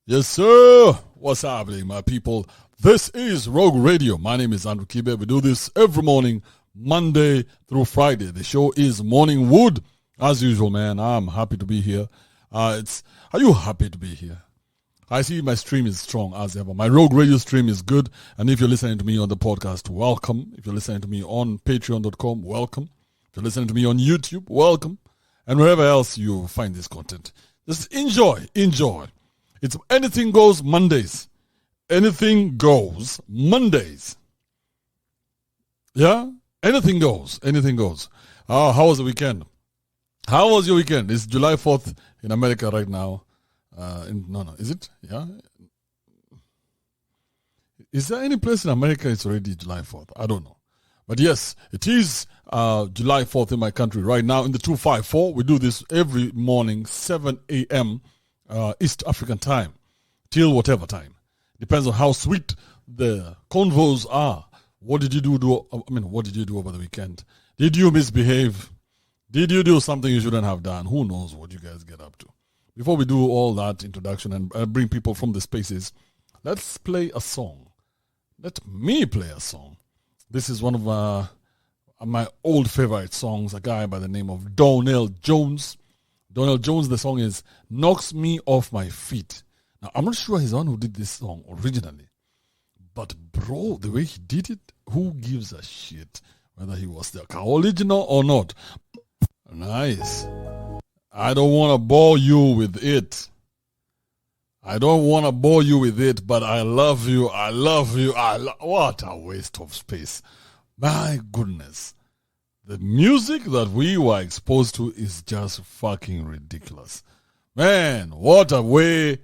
Yes, sir. What's happening, my people? This is Rogue Radio. My name is Andrew Kibe. We do this every morning, Monday through Friday. The show is Morning Wood. As usual, man, I'm happy to be here. Are you happy to be here? I see my stream is strong as ever. My Rogue Radio stream is good. And if you're listening to me on the podcast, welcome. If you're listening to me on patreon.com, welcome. If you're listening to me on YouTube, welcome. And wherever else you find this content, just enjoy. It's Anything Goes Mondays. Anything goes Mondays. Yeah? Anything goes. How was the weekend? How was your weekend? It's July 4th in America right now. Is it? Yeah? Is there any place in America it's already July 4th? I don't know. But yes, it is July 4th in my country right now in the 254. We do this every morning, 7 a.m. East African time, till whatever time. Depends on how sweet the convos are. What did you do over the weekend? Did you misbehave? Did you do something you shouldn't have done? Who knows what you guys get up to? Before we do all that introduction and bring people from the spaces, let's play a song. Let me play a song. This is one of my old favorite songs, a guy by the name of Donnell Jones. Donnell Jones, the song is Knocks Me Off My Feet. Now, I'm not sure he's the one who did this song originally. But, bro, the way he did it, who gives a shit whether he was the original or not? Nice. I don't want to bore you with it. But I love you. What a waste of space. My goodness. The music that we were exposed to is just fucking ridiculous. Man, what a way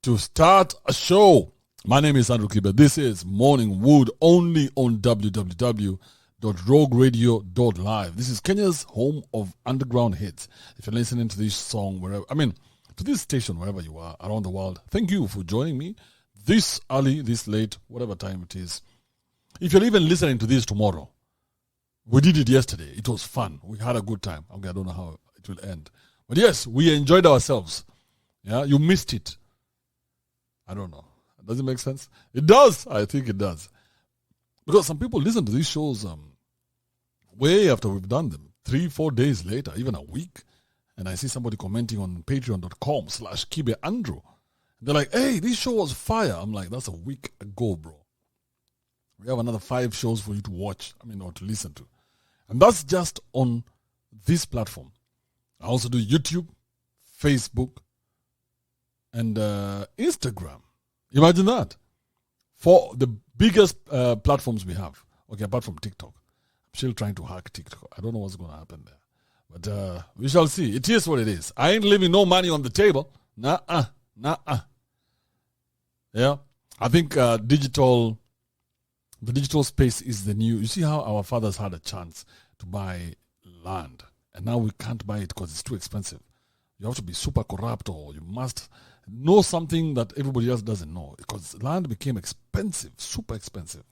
to start a show. My name is Andrew Kibe. This is Morning Wood only on www.rogueradio.live. This is Kenya's home of underground hits. If you're listening to this song to this station wherever you are around the world, thank you for joining me this early, this late, whatever time it is. If you're even listening to this tomorrow, we did it yesterday. It was fun. We had a good time. Okay, I don't know how it will end. But yes, we enjoyed ourselves. Yeah, you missed it. I don't know. Does it make sense? It does. I think it does. Because some people listen to these shows way after we've done them. 3-4 days later, even a week. And I see somebody commenting on patreon.com/KibeAndrew. They're like, hey, this show was fire. I'm like, that's a week ago, bro. We have another 5 shows for you to watch, or to listen to. And that's just on this platform. I also do YouTube, Facebook, and Instagram. Imagine that. For the biggest platforms we have. Okay, apart from TikTok. I'm still trying to hack TikTok. I don't know what's going to happen there. But we shall see. It is what it is. I ain't leaving no money on the table. Nah. Yeah. I think the digital space is the new. You see how our fathers had a chance to buy land, and now we can't buy it because it's too expensive. You have to be super corrupt, or you must know something that everybody else doesn't know, because land became expensive, super expensive.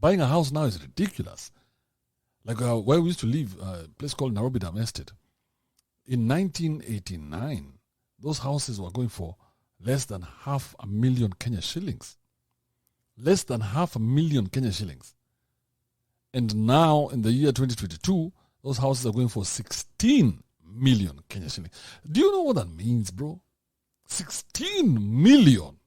Buying a house now is ridiculous. Like where we used to live, a place called Nairobi Dam Estate. In 1989, those houses were going for less than 500,000 Kenya shillings. Less than 500,000 Kenya shillings. And now, in the year 2022, those houses are going for 16 million Kenya shillings. Do you know what that means, bro? 16 million.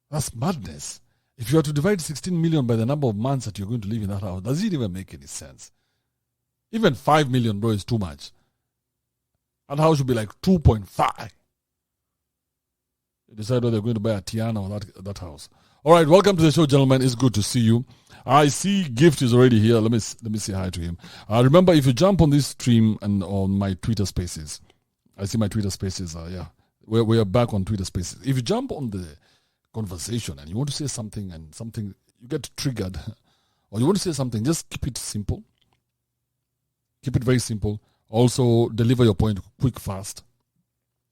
That's madness. If you are to divide 16 million by the number of months that you're going to live in that house, does it even make any sense? Even 5 million, bro, is too much. That house should be like 2.5. They decide whether they're going to buy a Tiana or that house. All right, welcome to the show, gentlemen. It's good to see you. I see Gift is already here. Let me say hi to him. Remember, if you jump on this stream and on my Twitter Spaces, I see my Twitter Spaces. We are back on Twitter Spaces. If you jump on the conversation and you want to say something and something you get triggered, or you want to say something, just keep it simple. Keep it very simple. Also, deliver your point quick, fast.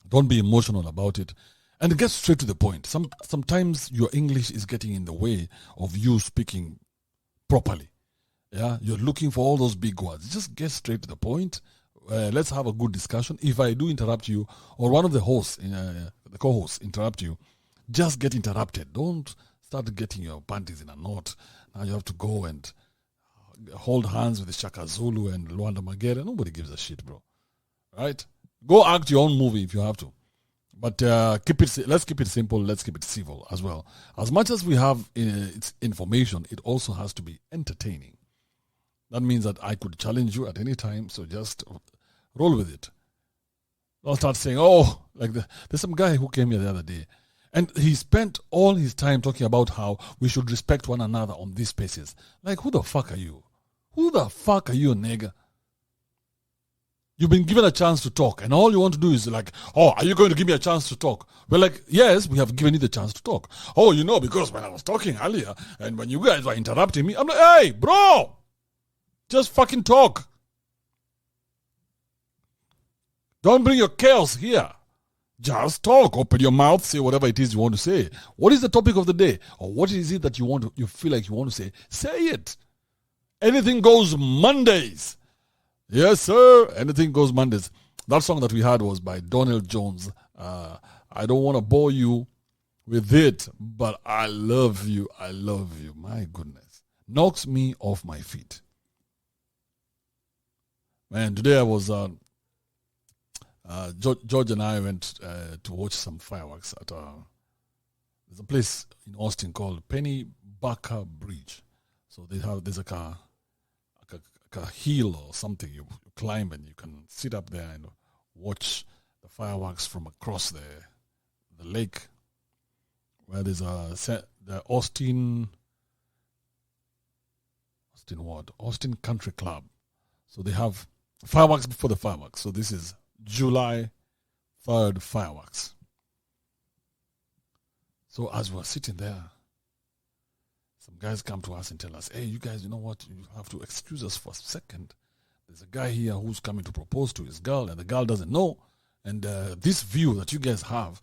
Don't be emotional about it. And get straight to the point. Sometimes your English is getting in the way of you speaking properly. Yeah, you're looking for all those big words. Just get straight to the point. let's have a good discussion. If I do interrupt you, or one of the hosts, the co-hosts, interrupt you, just get interrupted. Don't start getting your panties in a knot. Now you have to go and hold hands with the Shaka Zulu and Luanda Magere. Nobody gives a shit, bro. Right? Go act your own movie if you have to. But let's keep it simple. Let's keep it civil as well. As much as we have its information, it also has to be entertaining. That means that I could challenge you at any time, so just roll with it. Don't start saying, there's some guy who came here the other day, and he spent all his time talking about how we should respect one another on these spaces. Like, who the fuck are you? Who the fuck are you, nigga? You've been given a chance to talk, and all you want to do is like, are you going to give me a chance to talk? We're like, yes, we have given you the chance to talk. Because when I was talking earlier, and when you guys were interrupting me, I'm like, hey, bro! Just fucking talk. Don't bring your chaos here. Just talk. Open your mouth. Say whatever it is you want to say. What is the topic of the day? Or what is it that you feel like you want to say? Say it. Anything goes Mondays. Yes, sir. Anything goes Mondays. That song that we had was by Donald Jones. I don't want to bore you with it, but I love you. I love you. My goodness. Knocks me off my feet. Man, today I was, George and I went to watch some fireworks at there's a place in Austin called Penny Barker Bridge. So there's like a hill or something you climb, and you can sit up there and watch the fireworks from across the lake, where there's the Austin Country Club. So they have fireworks before the fireworks. So this is July 3rd fireworks. So as we're sitting there, some guys come to us and tell us, hey, you guys, you know what? You have to excuse us for a second. There's a guy here who's coming to propose to his girl, and the girl doesn't know. And this view that you guys have,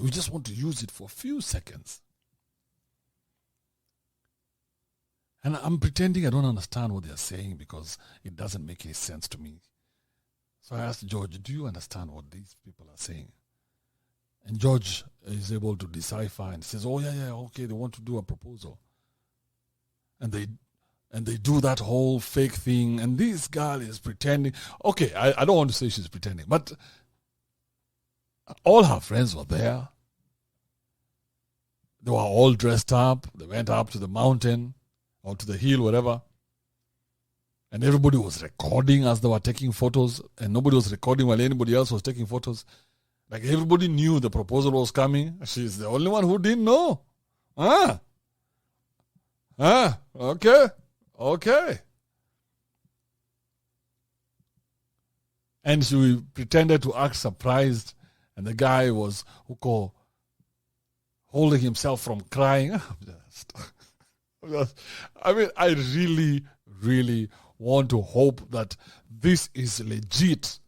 we just want to use it for a few seconds. And I'm pretending I don't understand what they're saying because it doesn't make any sense to me. So I asked George, do you understand what these people are saying? And George is able to decipher and says, oh, yeah, okay, they want to do a proposal. And they do that whole fake thing, and this girl is pretending. Okay, I don't want to say she's pretending, but all her friends were there. They were all dressed up. They went up to the mountain or to the hill, whatever. And everybody was recording as they were taking photos, and nobody was recording while anybody else was taking photos. Like, everybody knew the proposal was coming. She's the only one who didn't know. Okay. And she pretended to act surprised, and the guy was holding himself from crying. I really, really want to hope that this is legit.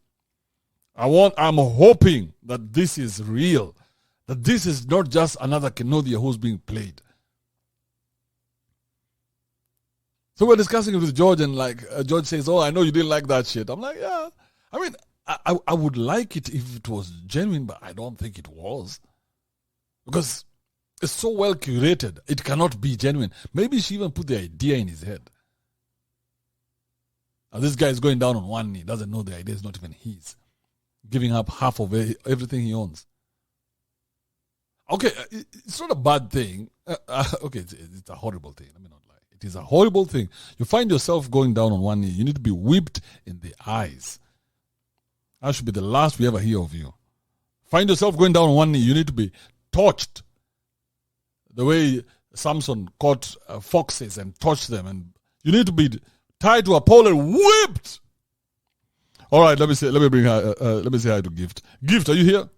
I'm hoping that this is real, that this is not just another Kenodia who's being played. So we're discussing it with George, and George says, oh, I know you didn't like that shit. I'm like, yeah. I would like it if it was genuine, but I don't think it was. Because it's so well curated, it cannot be genuine. Maybe she even put the idea in his head. Now this guy is going down on one knee, doesn't know the idea is not even his. Giving up half of everything he owns. Okay, it's not a bad thing. Okay, it's a horrible thing. Let me not lie. It is a horrible thing. You find yourself going down on one knee, you need to be whipped in the eyes. That should be the last we ever hear of you. Find yourself going down on one knee, you need to be torched. The way Samson caught foxes and torched them, and you need to be tied to a pole and whipped. All right, let me say hi to Gift. Gift, are you here?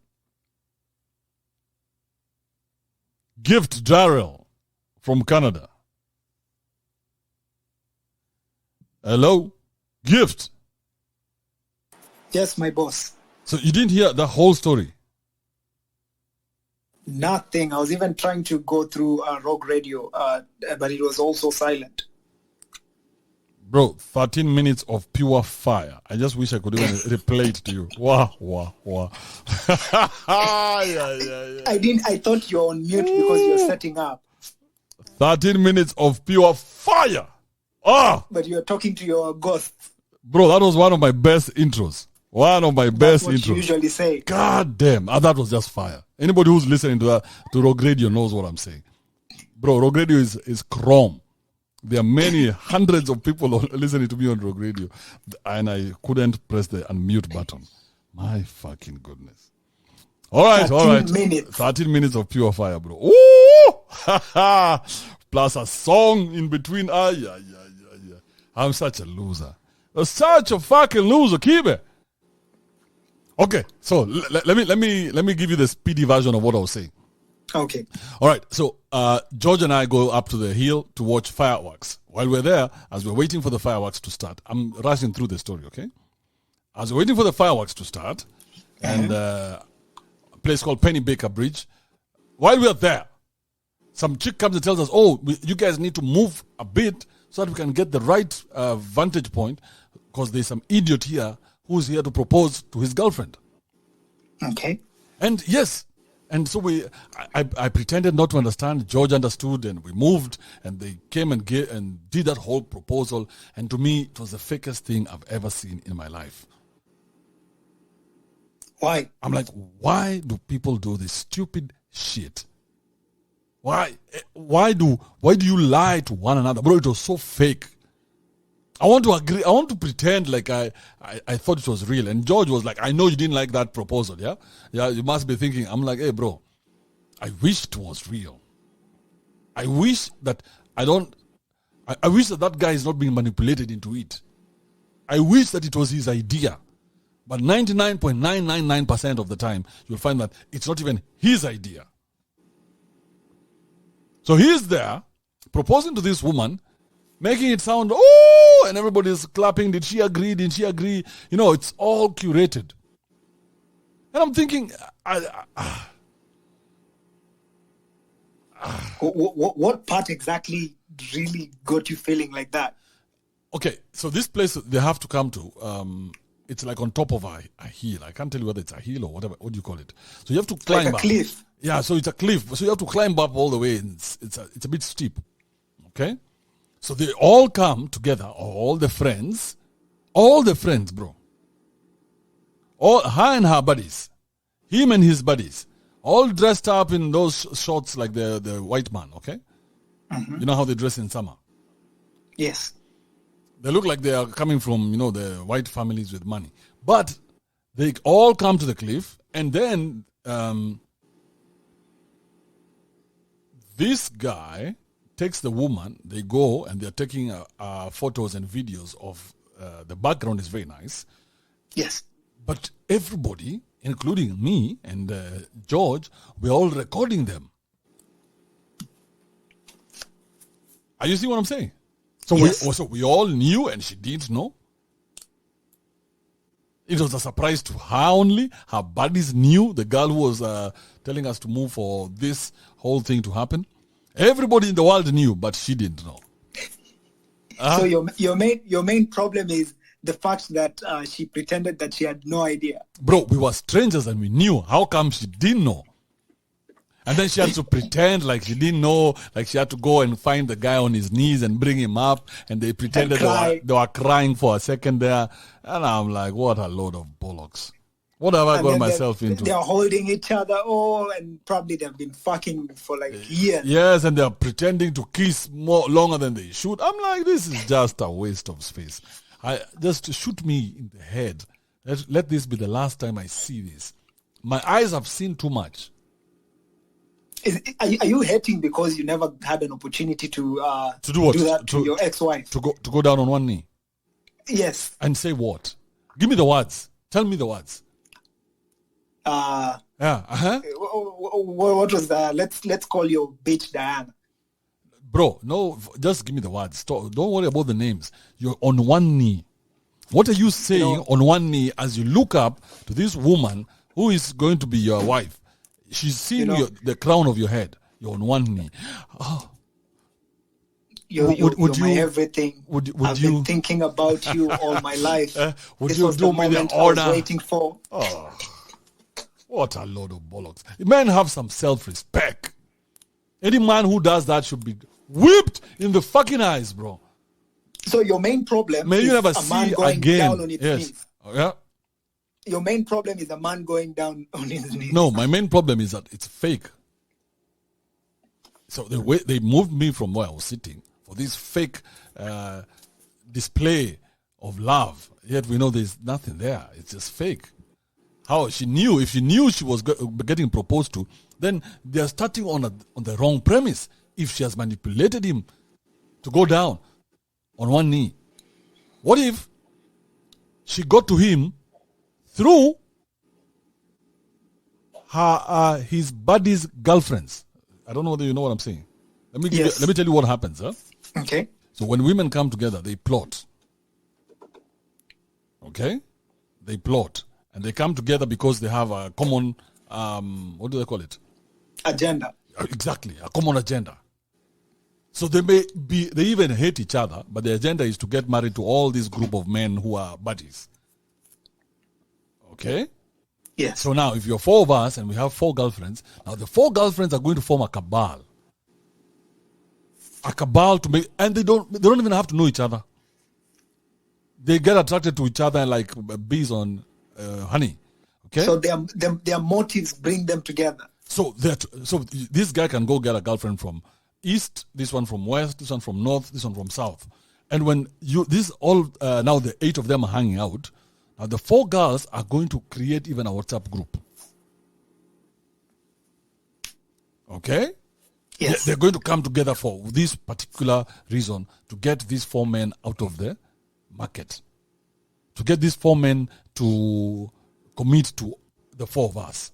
Gift Darrell from Canada. Hello? Gift. Yes, my boss. So you didn't hear the whole story? Nothing. I was even trying to go through Rogue Radio, but it was also silent. Bro, 13 minutes of pure fire. I just wish I could even replay it to you. Wow, wow, wow. Yeah. I thought you're on mute because you're setting up. 13 minutes of pure fire. Ah! But you're talking to your ghost. Bro, that was one of my best intros. One of my best That's what intros. you usually say. God damn. That was just fire. Anybody who's listening to that, to Rogue Radio knows what I'm saying. Bro, Rogue Radio is chrome. There are many hundreds of people listening to me on Rogue Radio, and I couldn't press the unmute button. My fucking goodness. All right. 13 minutes of pure fire, bro. Ooh! Plus a song in between. Yeah. I'm such a loser. Such a fucking loser. Keep it. Okay, so let me give you the speedy version of what I was saying. Okay. All right, so George and I go up to the hill to watch fireworks. While we're there, as we're waiting for the fireworks to start, I'm rushing through the story, okay? As we're waiting for the fireworks to start, and a place called Penny Baker Bridge, while we're there, some chick comes and tells us, you guys need to move a bit so that we can get the right vantage point, because there's some idiot here who's here to propose to his girlfriend. Okay. And yes, and so I pretended not to understand. George understood, and we moved, and they came and did that whole proposal. And to me, it was the fakest thing I've ever seen in my life. Why? I'm like, why do people do this stupid shit? Why do you lie to one another? Bro, it was so fake. I want to agree. I want to pretend like I thought it was real. And George was like, I know you didn't like that proposal, yeah? Yeah, you must be thinking. I'm like, hey, bro, I wish it was real. I wish that I wish that guy is not being manipulated into it. I wish that it was his idea. But 99.999% of the time, you'll find that it's not even his idea. So he's there, proposing to this woman, making it sound, and everybody's clapping. Did she agree? Didn't she agree? You know, it's all curated. And I'm thinking, what part exactly really got you feeling like that? Okay, so this place they have to come to, it's like on top of a hill. I can't tell you whether it's a hill or whatever. What do you call it? So you have to climb like a up. Cliff. Yeah, so it's a cliff. So you have to climb up all the way. And it's a bit steep. Okay? So they all come together, all the friends, bro. All her and her buddies, him and his buddies, all dressed up in those shorts like the white man, okay? Mm-hmm. You know how they dress in summer? Yes. They look like they are coming from, the white families with money. But they all come to the cliff, and then this guy takes the woman. They go and they're taking photos and videos of the background is very nice. Yes. But everybody, including me and George, we're all recording them. Are you seeing what I'm saying? So, yes. we all knew and she didn't know. It was a surprise to her only. Her buddies knew, the girl who was telling us to move for this whole thing to happen. Everybody in the world knew, but she didn't know. So your main problem is the fact that she pretended that she had no idea. Bro, we were strangers and we knew. How come she didn't know? And then she had to pretend like she didn't know, like she had to go and find the guy on his knees and bring him up, and they pretended they were crying for a second there. And I'm like, what a load of bollocks. What have I got myself into? They're holding each other, and probably they've been fucking for like years. Yes, and they're pretending to kiss longer than they should. I'm like, this is just a waste of space. Just shoot me in the head. Let this be the last time I see this. My eyes have seen too much. Are you hating because you never had an opportunity to do what? Do that to your ex-wife? To go down on one knee? Yes. And say what? Give me the words. Tell me the words. What was that? Let's call your bitch Diana. Bro, no, just give me the words. Don't worry about the names. You're on one knee. What are you saying on one knee as you look up to this woman who is going to be your wife? She's seeing the crown of your head. You're on one knee. Oh. You're my you everything. I've you been thinking about you all my life. would This you was do the me the moment I was honor? waiting for. Oh, what a load of bollocks! Men have some self-respect. Any man who does that should be whipped in the fucking eyes, bro. So your main problem May is you never a man see going again. down on his Yes. knees. Oh, yeah. Your main problem is a man going down on his knees. No, my main problem is that it's fake. So the way they moved me from where I was sitting for this fake display of love, yet we know there's nothing there. It's just fake. How she knew? If she knew she was getting proposed to, then they are starting on the wrong premise. If she has manipulated him to go down on one knee, what if she got to him through his buddy's girlfriends? I don't know whether you know what I'm saying. Let me tell you what happens. Huh? Okay. So when women come together, they plot. Okay? They plot. And they come together because they have a common, what do they call it? Agenda. Exactly, a common agenda. So they even hate each other, but the agenda is to get married to all this group of men who are buddies. Okay? Yes. So now, if you're four of us and we have four girlfriends, now the four girlfriends are going to form a cabal. A cabal to make, and they don't even have to know each other. They get attracted to each other like bees on honey. Okay. So their motives bring them together. So this guy can go get a girlfriend from east, this one from west, this one from north, this one from south, and when now the 8 of them are hanging out. Now the 4 girls are going to create even a WhatsApp group. Okay? Yes. They're going to come together for this particular reason, to get these 4 men out of the market. To get these 4 men to commit to the 4 of us.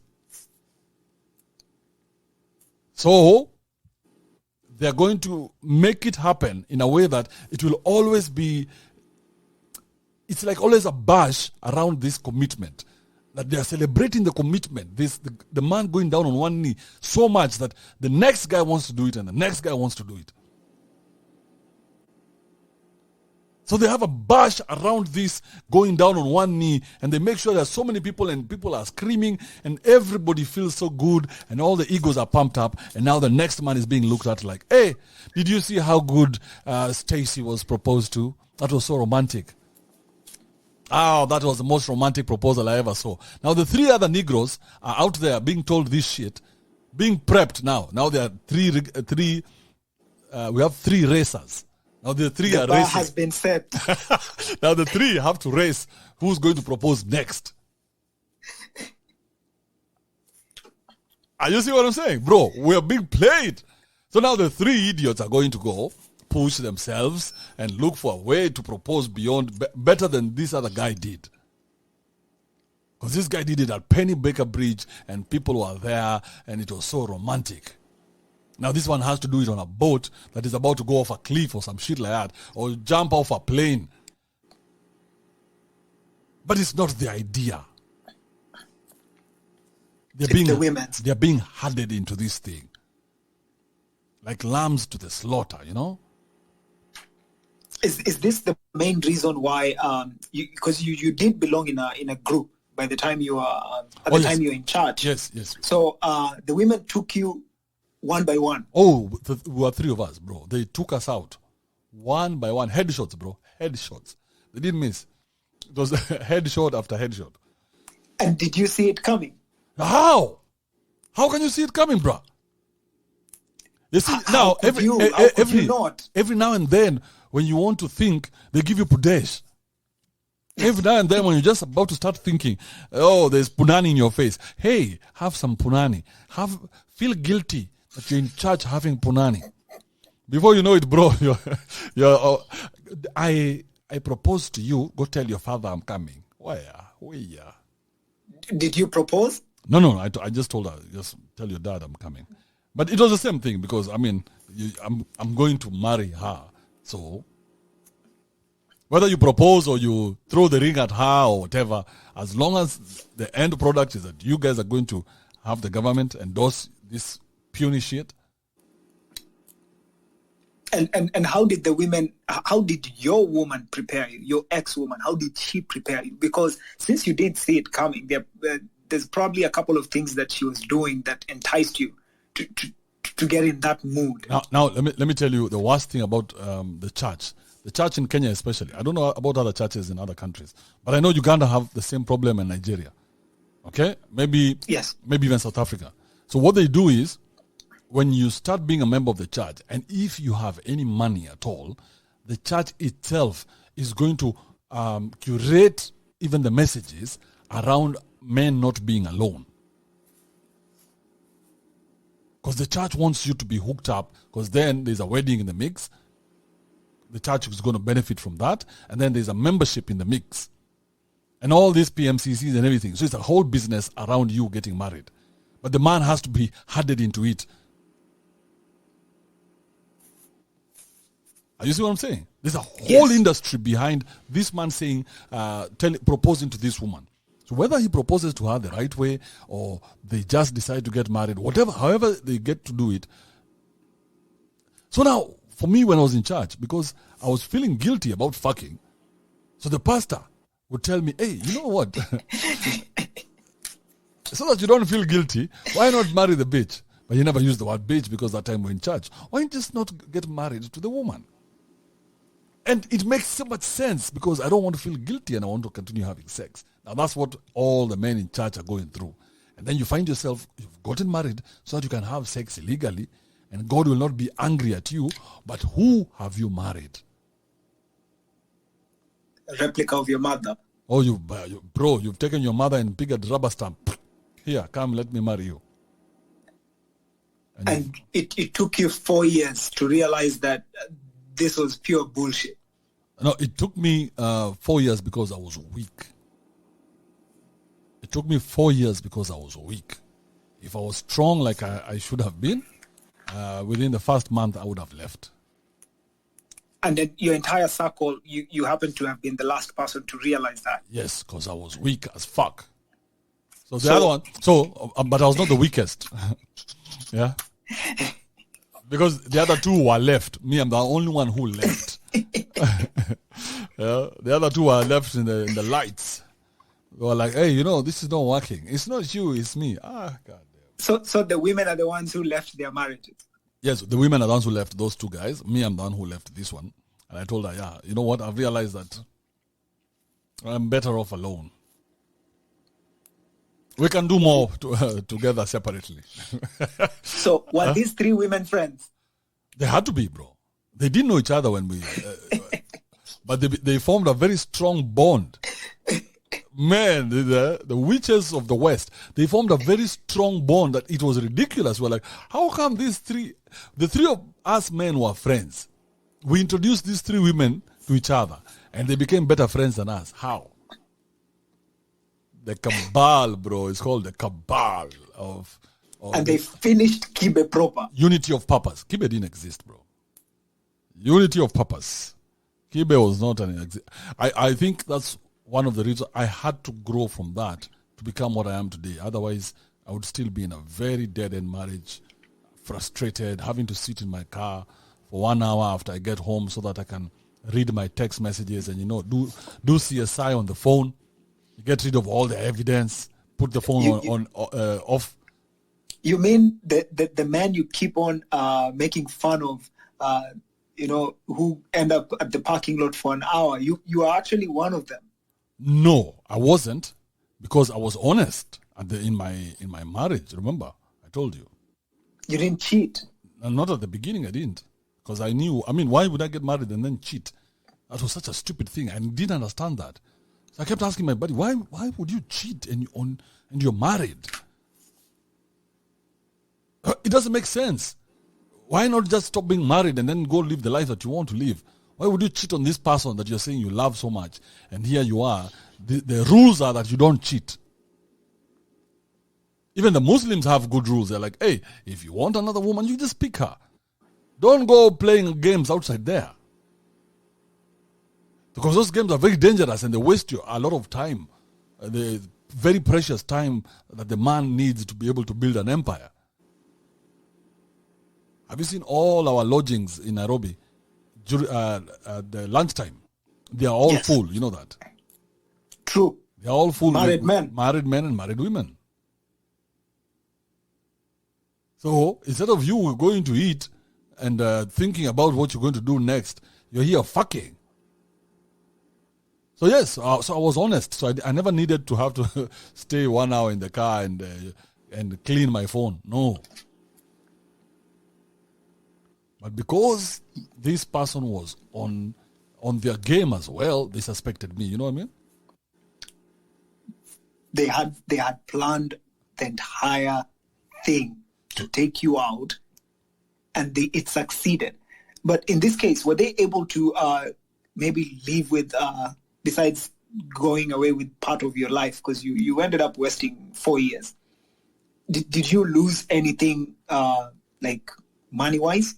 So, they're going to make it happen in a way that it will always be, it's like always a bash around this commitment. That they are celebrating the commitment. The man going down on one knee so much that the next guy wants to do it and the next guy wants to do it. So they have a bash around this going down on one knee, and they make sure there's so many people and people are screaming and everybody feels so good and all the egos are pumped up, and now the next man is being looked at like, hey, did you see how good Stacy was proposed to? That was so romantic. Oh, that was the most romantic proposal I ever saw. Now the 3 other Negroes are out there being told this shit, being prepped now. Now there are we have 3 racers. Now the 3 the are bar racing. has been set. Now the 3 have to race who's going to propose next. Are you see what I'm saying? Bro, we are being played. So now the 3 idiots are going to go push themselves and look for a way to propose better than this other guy did. Because this guy did it at Penny Baker Bridge and people were there and it was so romantic. Now this one has to do it on a boat that is about to go off a cliff or some shit like that, or jump off a plane. But it's not the idea. They're being herded into this thing. Like lambs to the slaughter, you know? Is this the main reason why? Because you did belong in a group by the time you were time you were in charge. Yes. So the women took you one by one. Oh, we were 3 of us, bro. They took us out one by one. Headshots, bro. Headshots. They didn't miss. It was headshot after headshot. And did you see it coming? How? How can you see it coming, bro? You see, now every now and then when you want to think, they give you pudesh. Every now and then when you're just about to start thinking, oh, there's punani in your face. Hey, have some punani. Feel guilty that you're in charge having punani. Before you know it, bro, I propose to you, go tell your father I'm coming. Where? Did you propose? No, I just told her, just tell your dad I'm coming. But it was the same thing because, I mean, I'm going to marry her. So, whether you propose or you throw the ring at her or whatever, as long as the end product is that you guys are going to have the government endorse this puny shit, And how did the women, how did your woman prepare you, your ex-woman, how did she prepare you? Because since you didn't see it coming, there's probably a couple of things that she was doing that enticed you to get in that mood. Now let me tell you the worst thing about the church. The church in Kenya especially. I don't know about other churches in other countries, but I know Uganda have the same problem in Nigeria. Okay? Maybe even South Africa. So what they do is, when you start being a member of the church, and if you have any money at all, the church itself is going to curate even the messages around men not being alone. Because the church wants you to be hooked up, because then there's a wedding in the mix. The church is going to benefit from that. And then there's a membership in the mix. And all these PMCCs and everything. So it's a whole business around you getting married. But the man has to be added into it. You see what I'm saying? There's a whole industry behind this man saying, proposing to this woman. So whether he proposes to her the right way or they just decide to get married, however they get to do it. So now, for me when I was in church, because I was feeling guilty about fucking, so the pastor would tell me, hey, you know what? So that you don't feel guilty, why not marry the bitch? But he never used the word bitch because that time we're in church. Why just not get married to the woman? And it makes so much sense because I don't want to feel guilty and I want to continue having sex. Now that's what all the men in church are going through. And then you find yourself, you've gotten married so that you can have sex illegally and God will not be angry at you. But who have you married? A replica of your mother. Oh, you've taken your mother and picked a rubber stamp. Here, come, let me marry you. And it took you 4 years to realize that this was pure bullshit. No, it took me 4 years because I was weak. It took me 4 years because I was weak. If I was strong like I should have been, within the first month I would have left. And then your entire circle, you happen to have been the last person to realize that. Yes, because I was weak as fuck. So the other one, but I was not the weakest. Yeah. Because the other two were left. Me, I'm the only one who left. Yeah, the other two were left in the lights. They were like, hey, this is not working. It's not you, it's me. God damn. So the women are the ones who left their marriages? Yes, the women are the ones who left those two guys. Me, I'm the one who left this one. And I told her, yeah, you know what? I've realized that I'm better off alone. We can do more together separately. So were these three women friends? They had to be, bro. They didn't know each other when we... but they formed a very strong bond. Man, the witches of the West, they formed a very strong bond that it was ridiculous. We're like, how come the three of us men were friends? We introduced these three women to each other and they became better friends than us. How? The cabal, bro. It's called the cabal of and they finished Kibe proper. Unity of purpose. Kibe didn't exist, bro. Unity of purpose. Kibe was not an I think that's one of the reasons I had to grow from that to become what I am today. Otherwise, I would still be in a very dead-end marriage, frustrated, having to sit in my car for 1 hour after I get home so that I can read my text messages and, do CSI on the phone. You get rid of all the evidence, put the phone on off. You mean the man you keep on making fun of, who end up at the parking lot for an hour? You are actually one of them. No, I wasn't, because I was honest in my marriage. Remember, I told you. You didn't cheat. Not at the beginning. I didn't, because I knew. I mean, why would I get married and then cheat? That was such a stupid thing. I didn't understand that. So I kept asking my buddy, why would you cheat and you're married? It doesn't make sense. Why not just stop being married and then go live the life that you want to live? Why would you cheat on this person that you're saying you love so much? And here you are. The rules are that you don't cheat. Even the Muslims have good rules. They're like, hey, if you want another woman, you just pick her. Don't go playing games outside there. Because those games are very dangerous and they waste you a lot of time. The very precious time that the man needs to be able to build an empire. Have you seen all our lodgings in Nairobi at the lunchtime? They are all full. You know that? True. They are all full. Married men and married women. So instead of you going to eat and thinking about what you're going to do next, you're here fucking. So yes, so I was honest. So I never needed to have to stay 1 hour in the car and clean my phone. No. But because this person was on their game as well, they suspected me. You know what I mean? They had planned the entire thing to take you out, and it succeeded. But in this case, were they able to maybe leave with, besides going away with part of your life, because you ended up wasting 4 years? Did you lose anything like money-wise?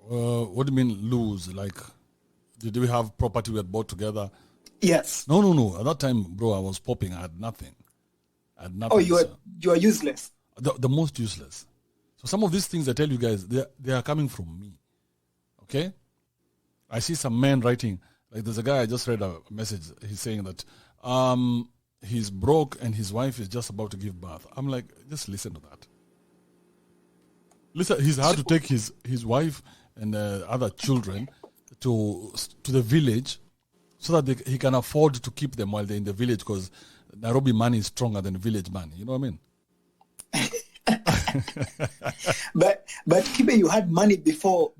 What do you mean lose? Like, did we have property we had bought together? Yes. No. At that time, bro, I was popping. I had nothing. Oh, you are useless. The most useless. So some of these things I tell you guys, they are coming from me. Okay? I see some men writing, like there's a guy, I just read a message. He's saying that he's broke and his wife is just about to give birth. I'm like, just listen to that. Listen, he's had to take his wife and other children to the village so that he can afford to keep them while they're in the village, because Nairobi money is stronger than village money. You know what I mean? but Kibe, you had money before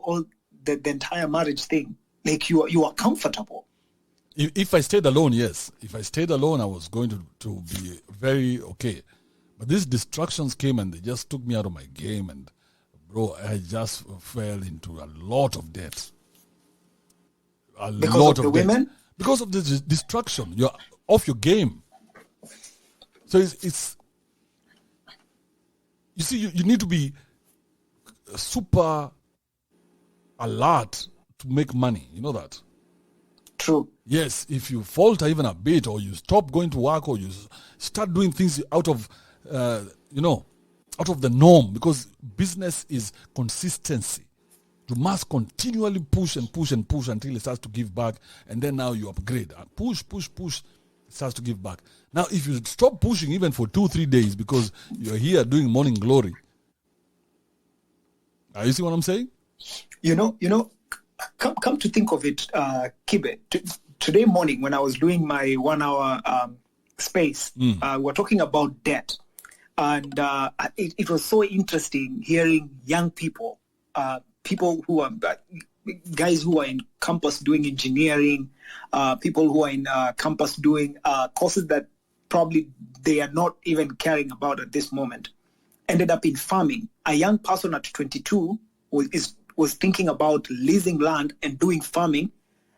all the entire marriage thing. Like you are comfortable. If I stayed alone, yes. If I stayed alone, I was going to be very okay. But these distractions came and they just took me out of my game, and bro, I just fell into a lot of debt. Because of the women? Because of the distraction. You're off your game. So it's you see, you need to be super alert to make money. You know that? True. Yes, if you falter even a bit, or you stop going to work, or you start doing things out of out of the norm, because business is consistency. You must continually push and push and push until it starts to give back, and then now you upgrade. Push, it starts to give back. Now, if you stop pushing even for 2-3 days because you're here doing morning glory, you see what I'm saying? You know, come to think of it, Kibe, today morning when I was doing my 1 hour space, we're talking about debt. And it was so interesting hearing young people, people who are guys who are in campus doing engineering, people who are in campus doing courses that probably they are not even caring about at this moment, ended up in farming. A young person at 22 was thinking about leasing land and doing farming,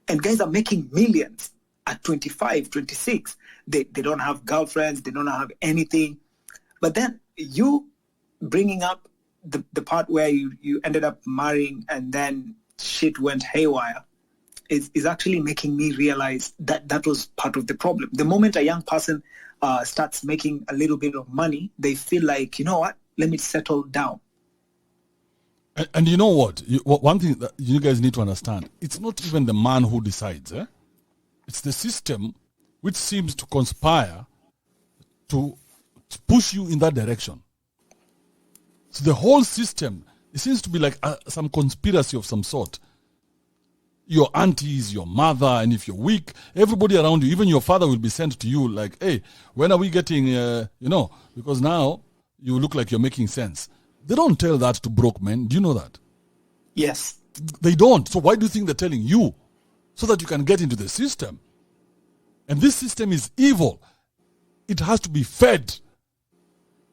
and guys are making millions at 25, 26. They don't have girlfriends, they don't have anything. But then you bringing up the part where you ended up marrying and then shit went haywire is actually making me realize that was part of the problem. The moment a young person starts making a little bit of money, they feel like, you know what, let me settle down. And you know what? One thing that you guys need to understand, it's not even the man who decides. It's the system which seems to conspire to push you in that direction. So the whole system, it seems to be like some conspiracy of some sort. Your aunties, your mother, and if you're weak, everybody around you, even your father will be sent to you like, hey, when are we getting, because now you look like you're making sense. They don't tell that to broke men. Do you know that? Yes. They don't. So why do you think they're telling you? So that you can get into the system. And this system is evil. It has to be fed.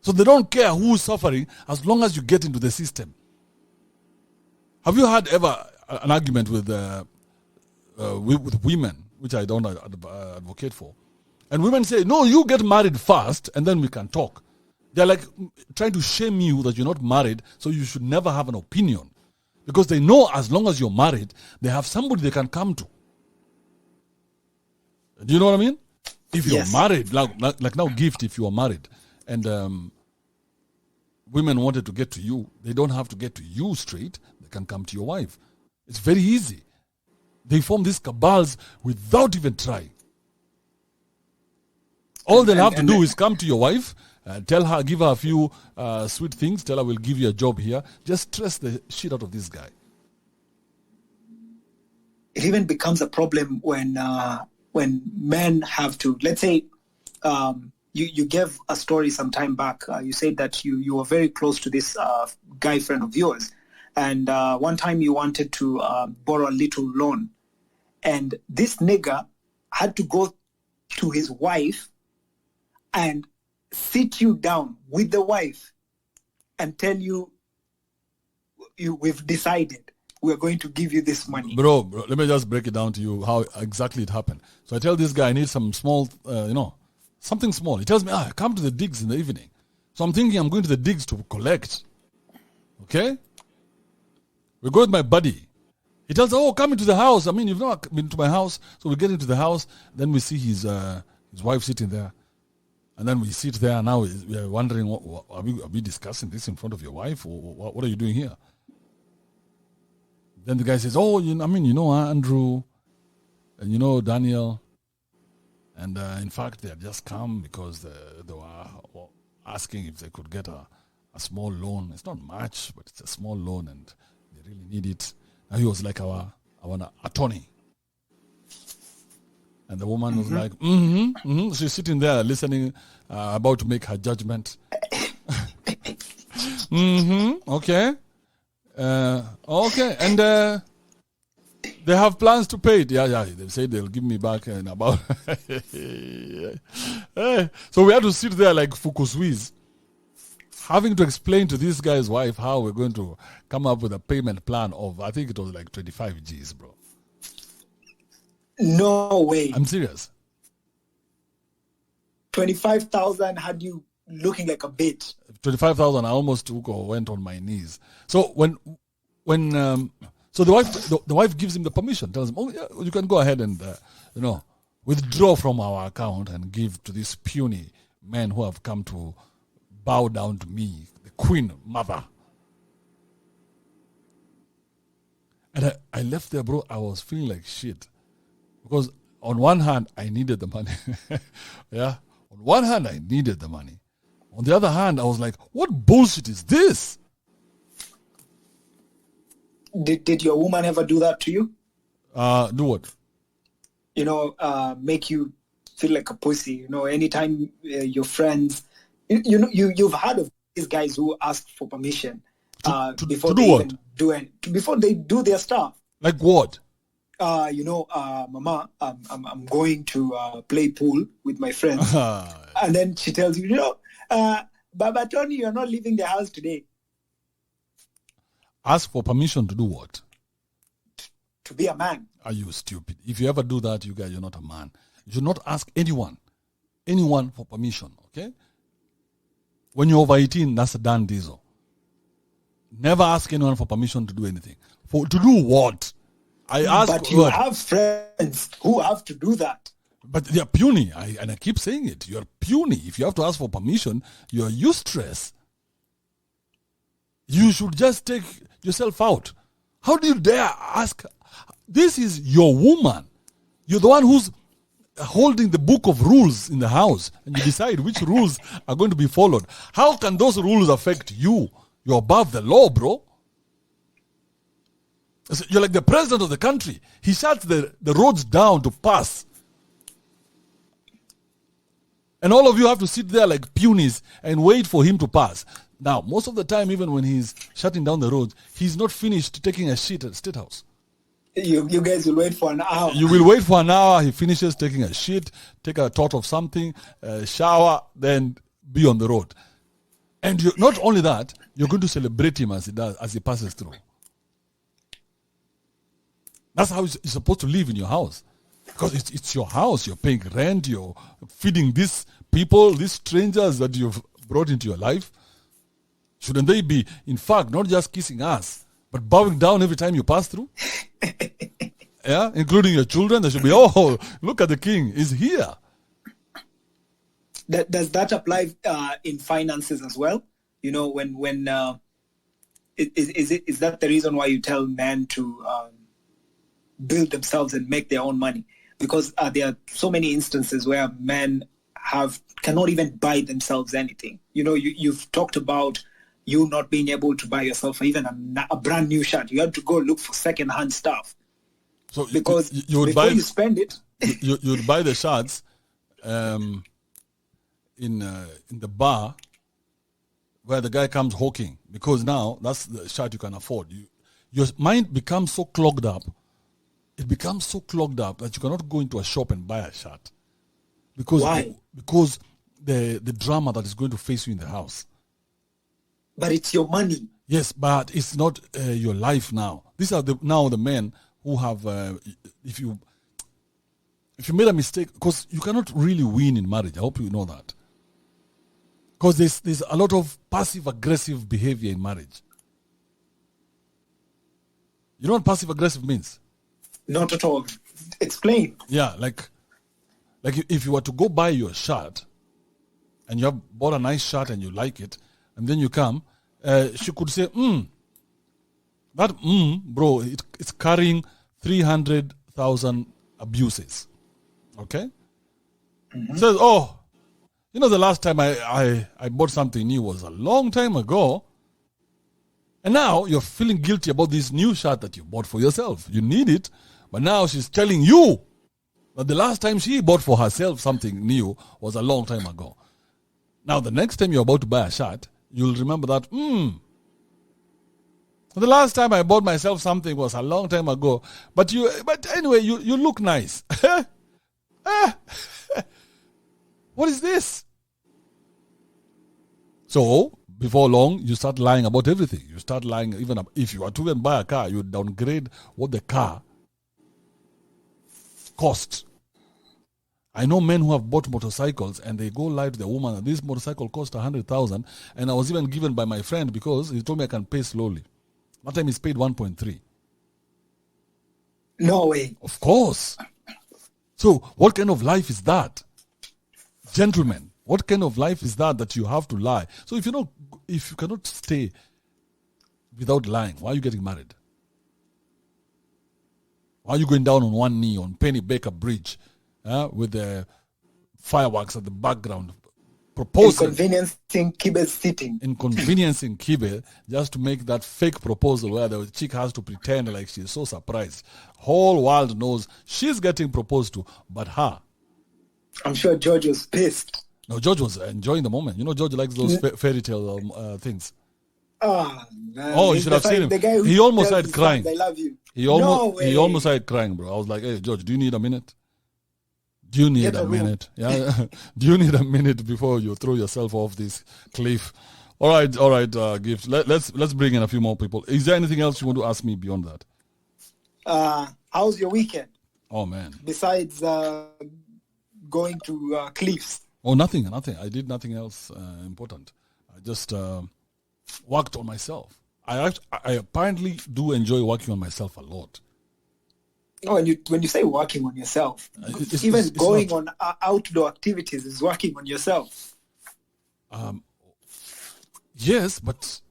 So they don't care who's suffering as long as you get into the system. Have you had ever an argument with women, which I don't advocate for, and women say, no, you get married first and then we can talk. They're like trying to shame you that you're not married, so you should never have an opinion. Because they know as long as you're married, they have somebody they can come to. Do you know what I mean? If you're married, like now, Gift, if you are married, and women wanted to get to you, they don't have to get to you straight. They can come to your wife. It's very easy. They form these cabals without even trying. All they'll have to do is come to your wife, tell her, give her a few sweet things, tell her we'll give you a job here. Just stress the shit out of this guy. It even becomes a problem when men have to, let's say, you gave a story some time back. You said that you were very close to this guy friend of yours. And one time you wanted to borrow a little loan. And this nigga had to go to his wife and sit you down with the wife and tell you, we've decided we're going to give you this money. Bro, let me just break it down to you how exactly it happened. So I tell this guy I need some small, something small. He tells me, come to the digs in the evening. So I'm thinking I'm going to the digs to collect. Okay? We go with my buddy. He tells us, come into the house. I mean, you've not been to my house. So we get into the house. Then we see his wife sitting there. And then we sit there. And now we are wondering, are we discussing this in front of your wife? Or what are you doing here? Then the guy says, Andrew, and Daniel. And in fact, they had just come because they were asking if they could get a small loan. It's not much, but it's a small loan and they really need it. Now he was like our attorney. And the woman was like, She's sitting there listening, about to make her judgment. Okay. Okay. And they have plans to pay it. Yeah. They say they'll give me back in about... So we had to sit there like Fukuswiz, having to explain to this guy's wife how we're going to come up with a payment plan of, I think it was like 25 G's, bro. No way. I'm serious. 25,000 had you looking like a bitch. 25,000, I almost took or went on my knees. So so the wife gives him the permission, tells him, you can go ahead and, withdraw from our account and give to these puny men who have come to bow down to me, the queen mother. And I left there, bro. I was feeling like shit. Because on one hand, I needed the money. Yeah. On one hand, I needed the money. On the other hand, I was like, what bullshit is this? Did your woman ever do that to you? Do what? Make you feel like a pussy. Anytime your friends, you've heard of these guys who ask for permission before they do their stuff. Like what? Mama, I'm going to play pool with my friends, and then she tells you, Baba Tony, you're not leaving the house today. Ask for permission to do what? To be a man. Are you stupid? If you ever do that, you guys, you're not a man. You should not ask anyone for permission, okay? When you're over 18, that's a done diesel. Never ask anyone for permission to do anything. To do what? But you have friends who have to do that. But they're puny, and I keep saying it. You're puny. If you have to ask for permission, you're useless. You should just take yourself out. How do you dare ask? This is your woman. You're the one who's holding the book of rules in the house, and you decide which rules are going to be followed. How can those rules affect you? You're above the law, bro. You're like the president of the country. He shuts the roads down to pass. And all of you have to sit there like punies and wait for him to pass. Now, most of the time, even when he's shutting down the roads, he's not finished taking a shit at the State House. You guys will wait for an hour. You will wait for an hour. He finishes taking a shit, take a tot of something, shower, then be on the road. And not only that, you're going to celebrate him as he passes through. That's how you're supposed to live in your house. Because it's your house. You're paying rent. You're feeding these people, these strangers that you've brought into your life. Shouldn't they be, in fact, not just kissing ass, but bowing down every time you pass through? Yeah, including your children. They should be, look at the king. He's here. Does that apply in finances as well? You know, is that the reason why you tell men to build themselves and make their own money? Because there are so many instances where men cannot even buy themselves anything. You know, you've talked about you not being able to buy yourself even a brand new shirt. You have to go look for second-hand stuff. So because you would before you spend it, you would buy the shirts in the bar where the guy comes hawking, because now that's the shirt you can afford. Your mind becomes so clogged up. It becomes so clogged up that you cannot go into a shop and buy a shirt. Because why? Because the drama that is going to face you in the house. But it's your money. Yes, but it's not your life now. These are the men who have, if you made a mistake, because you cannot really win in marriage. I hope you know that. Because there's a lot of passive-aggressive behavior in marriage. You know what passive-aggressive means? Not at all. Explain. Yeah, like if you were to go buy your shirt, and you have bought a nice shirt and you like it, and then you come, she could say, bro, it's carrying 300,000 abuses. Okay? Mm-hmm. Says, oh, you know, the last time I bought something new was a long time ago. And now you're feeling guilty about this new shirt that you bought for yourself. You need it, but now she's telling you that the last time she bought for herself something new was a long time ago. Now, the next time you're about to buy a shirt, you'll remember that, the last time I bought myself something was a long time ago. But anyway, you look nice. What is this? So, before long, you start lying about everything. You start lying, even if you are to even buy a car, you downgrade what the car costs. I know men who have bought motorcycles and they go lie to the woman, this motorcycle cost 100,000, and I was even given by my friend because he told me I can pay slowly. That time he's paid 1.3. No way. Of course. So what kind of life is that? Gentlemen, what kind of life is that you have to lie? So if you cannot stay without lying, why are you getting married? Why are you going down on one knee on Penny Baker Bridge with the fireworks at the background? Proposing. Inconveniencing Kibe's sitting. Inconveniencing Kibe just to make that fake proposal where the chick has to pretend like she's so surprised. Whole world knows she's getting proposed to, but her. I'm sure George was pissed. No, George was enjoying the moment. You know, George likes those fairy tale things. Man. Oh, you should have seen him. He almost started crying. I love you. He almost started crying, bro. I was like, hey, George, do you need a minute? Do you need a minute? Yeah. Do you need a minute before you throw yourself off this cliff? All right, Gift. Let's bring in a few more people. Is there anything else you want to ask me beyond that? How's your weekend? Oh man. Besides going to cliffs. Oh, nothing. I did nothing else important. I just worked on myself. I apparently do enjoy working on myself a lot. Oh, and when you say working on yourself, it's going on outdoor activities is working on yourself. Yes, but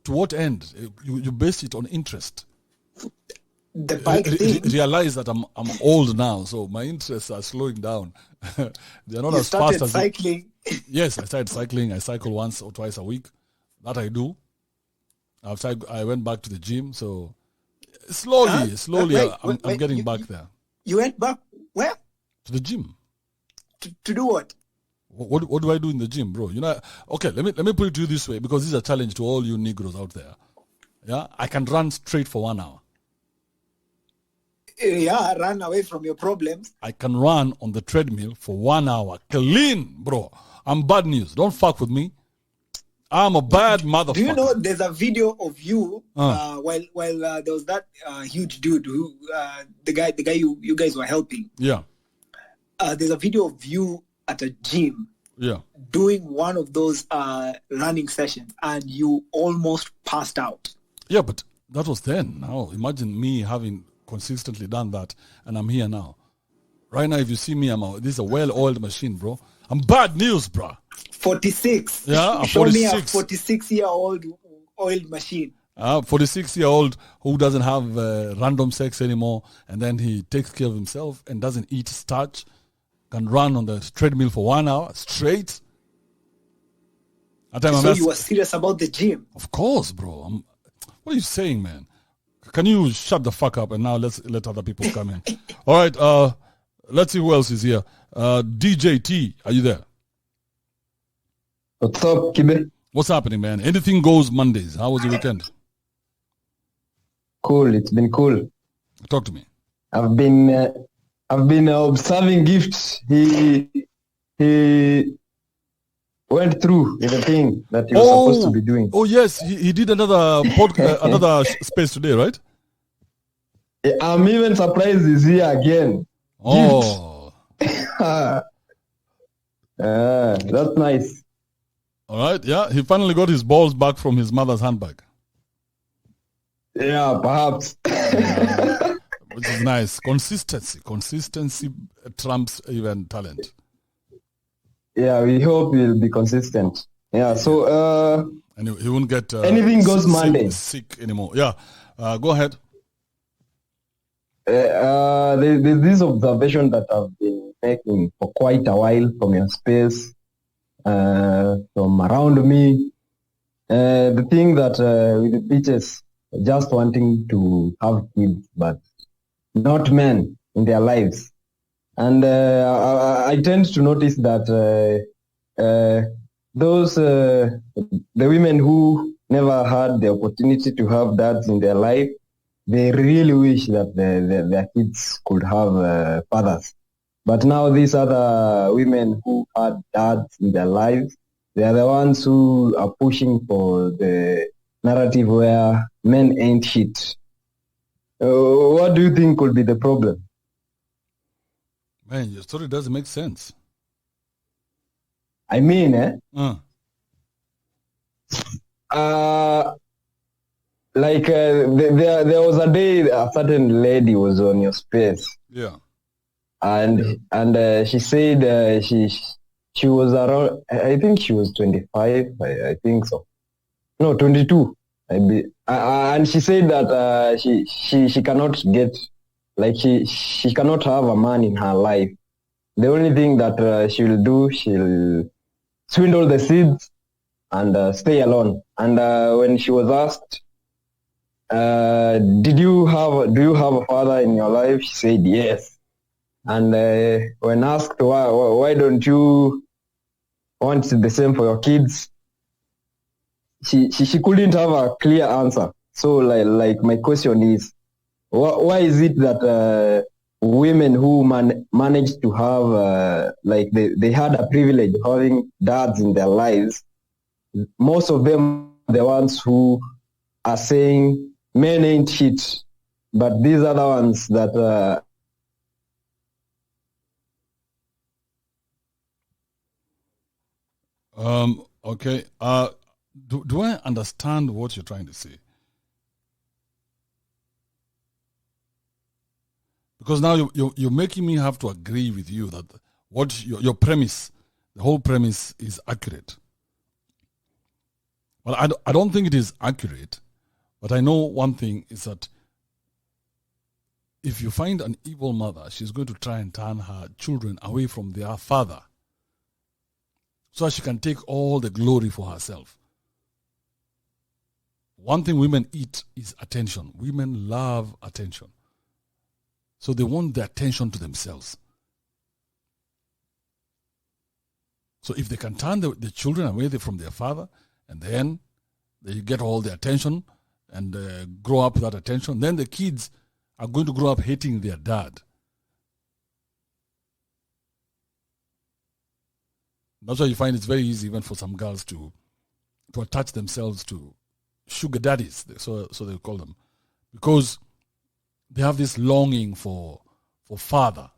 to what end? You base it on interest. The bike thing. Realize that I'm old now, so my interests are slowing down. They're not you as fast as cycling. Yes, I started cycling. I cycle once or twice a week. That I do. I went back to the gym, so slowly, I'm getting back there. You went back where? To the gym. To do what? What do I do in the gym, bro? You know, okay, let me put it to you this way, because this is a challenge to all you Negroes out there. Yeah, I can run straight for 1 hour. Yeah, run away from your problems. I can run on the treadmill for 1 hour. Clean, bro. I'm bad news. Don't fuck with me. I'm a bad motherfucker. Do you know there's a video of you while there was that huge dude who the guy you guys were helping. Yeah. There's a video of you at a gym. Yeah. Doing one of those running sessions, and you almost passed out. Yeah, but that was then. Now imagine me having consistently done that, and I'm here now. Right now, if you see me, this is a well-oiled machine, bro. I'm bad news, bro. 46. Yeah, a Show me a 46. 46-year-old oiled machine. 46-year-old who doesn't have random sex anymore, and then he takes care of himself and doesn't eat starch, can run on the treadmill for 1 hour straight. So you were serious about the gym? Of course, bro. What are you saying, man? Can you shut the fuck up and now let other people come in? All right, let's see who else is here. DJ T, are you there? What's up, Kibe? What's happening, man? Anything goes Mondays. How was the weekend? Cool. It's been cool. Talk to me. I've been observing gifts. He went through with the thing that he was supposed to be doing. Oh yes, he did another another space today, right? I'm even surprised he's here again. Oh, that's nice. All right, yeah, he finally got his balls back from his mother's handbag. Yeah, perhaps. Which is nice. Consistency trumps even talent. Yeah, we hope he'll be consistent. Yeah, so and he won't get anything goes Monday. Sick anymore. Yeah, go ahead. There's this observation that I've been making for quite a while from your space, from around me. The thing that with the bitches just wanting to have kids, but not men in their lives. And I tend to notice that those the women who never had the opportunity to have dads in their life, they really wish that their kids could have fathers. But now these other women who had dads in their lives, they are the ones who are pushing for the narrative where men ain't shit. What do you think could be the problem? Man, your story doesn't make sense. I mean, there was a day a certain lady was on your space. Yeah. And she said she was around, I think she was 25, I think so. No, 22. And she said that she cannot get, like she cannot have a man in her life. The only thing that she will do, she'll swindle the seeds and stay alone. And when she was asked, do you have a father in your life? She said yes. And when asked why don't you want the same for your kids, she couldn't have a clear answer. So like my question is, why is it that women who managed to have they had a privilege of having dads in their lives, most of them are the ones who are saying men ain't shit, but these are the ones that okay. Do I understand what you're trying to say? Because now you're making me have to agree with you that what your premise, the whole premise is accurate. But I don't think it is accurate. But I know one thing is that if you find an evil mother, she's going to try and turn her children away from their father so that she can take all the glory for herself. One thing women eat is attention. Women love attention. So they want the attention to themselves. So if they can turn the children away from their father, and then they get all the attention and grow up with that attention, then the kids are going to grow up hating their dad. That's why you find it's very easy even for some girls to attach themselves to sugar daddies, so they call them, because they have this longing for father.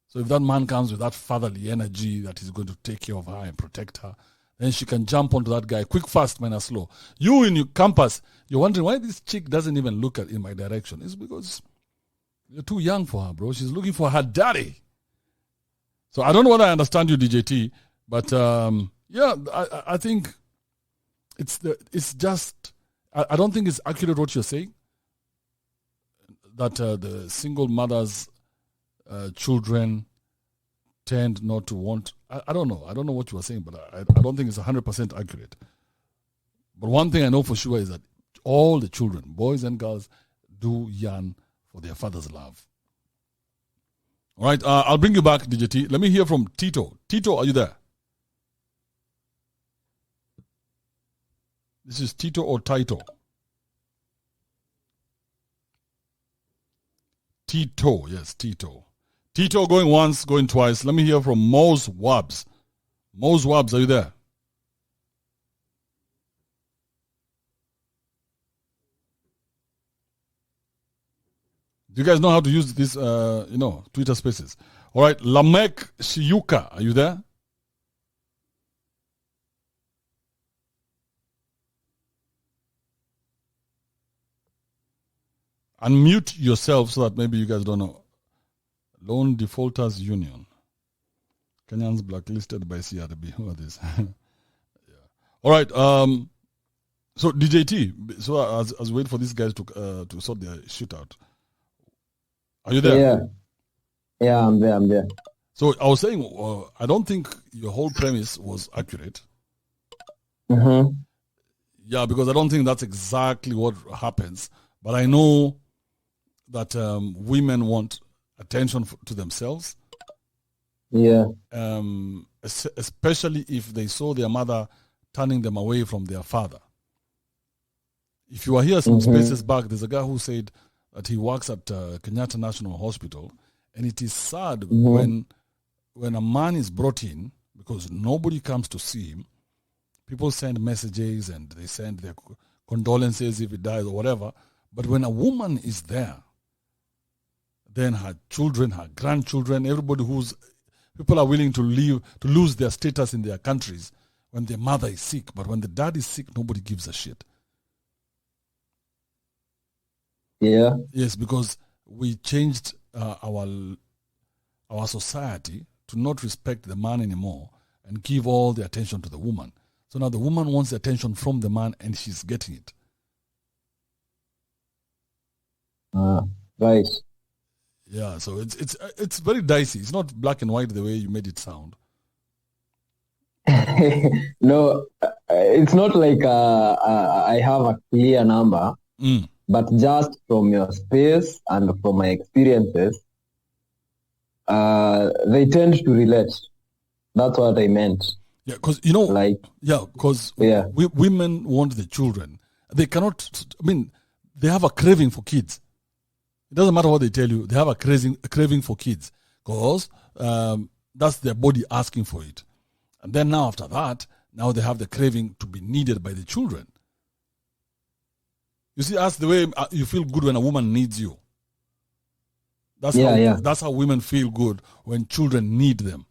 So if that man comes with that fatherly energy that is going to take care of her and protect her, then she can jump onto that guy quick, fast, man, slow. You in your campus, you're wondering why this chick doesn't even look in my direction. It's because you're too young for her, bro. She's looking for her daddy. So I don't know whether I understand you, DJT. But yeah, I think it's just I don't think it's accurate what you're saying, that the single mothers' children tend not to want. I don't know. I don't know what you were saying, but I don't think it's 100% accurate. But one thing I know for sure is that all the children, boys and girls, do yearn for their father's love. All right, I'll bring you back, DJT. Let me hear from Tito. Tito, are you there? This is Tito or Taito? Tito, yes, Tito. Tito going once, going twice. Let me hear from Mose Wabs. Mose Wabs, are you there? Do you guys know how to use this, Twitter Spaces? All right, Lamek Shiyuka, are you there? Unmute yourself so that maybe you guys don't know. Loan Defaulters Union. Kenyans blacklisted by CRB. Who are these? Yeah. All right. So DJT. So as we wait for these guys to sort their shit out. Are you there? Yeah, I'm there. So I was saying, I don't think your whole premise was accurate. Mm-hmm. Yeah, because I don't think that's exactly what happens. But I know that women want attention to themselves. Yeah. Especially if they saw their mother turning them away from their father. If you are here some spaces back, there's a guy who said that he works at Kenyatta National Hospital, and it is sad when a man is brought in, because nobody comes to see him. People send messages and they send their condolences if he dies or whatever. But when a woman is there, then her children, her grandchildren, people are willing to lose their status in their countries when their mother is sick. But when the dad is sick, nobody gives a shit. Yeah. Yes, because we changed our society to not respect the man anymore and give all the attention to the woman. So now the woman wants the attention from the man, and she's getting it. Right. Yeah, so it's very dicey. It's not black and white the way you made it sound. No, it's not like I have a clear number, but just from your space and from my experiences, they tend to relate. That's what I meant. Yeah, because women want the children. They cannot. I mean, they have a craving for kids. It doesn't matter what they tell you. They have a craving for kids because that's their body asking for it. And then now after that, now they have the craving to be needed by the children. You see, that's the way you feel good when a woman needs you. That's how women feel good when children need them.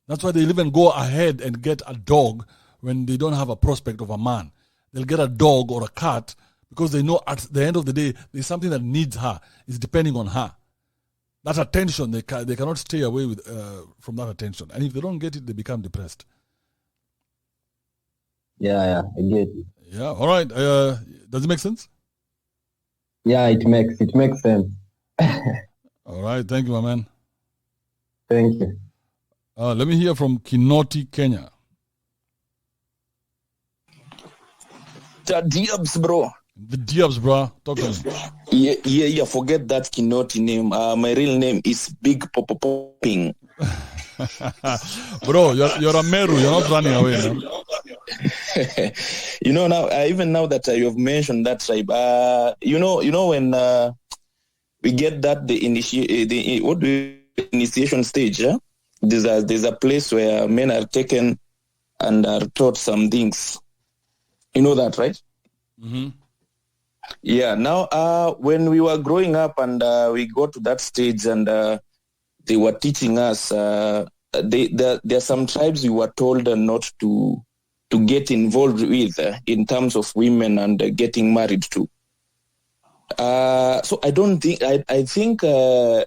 That's why they even go ahead and get a dog when they don't have a prospect of a man. They'll get a dog or a cat because they know at the end of the day, there's something that needs her. It's depending on her. That attention, they cannot stay away with from that attention. And if they don't get it, they become depressed. Yeah, I get it. Yeah, all right. Does it make sense? Yeah, it makes sense. All right. Thank you, my man. Thank you. Let me hear from Kinoti, Kenya. The Diabs, bro. The Diabs, bro. Talk to me. Yeah. Forget that Kinoti name. My real name is Big Popping. Bro, you're a Meru. You're not running away, man. Now, even now that you have mentioned that tribe, when we get that the initiation stage, yeah? There's a place where men are taken and are taught some things. You know that, right? Mm-hmm. Yeah. Now, when we were growing up and we got to that stage and they were teaching us, there are some tribes we were told not to get involved with in terms of women and getting married to. So I don't think, I think, do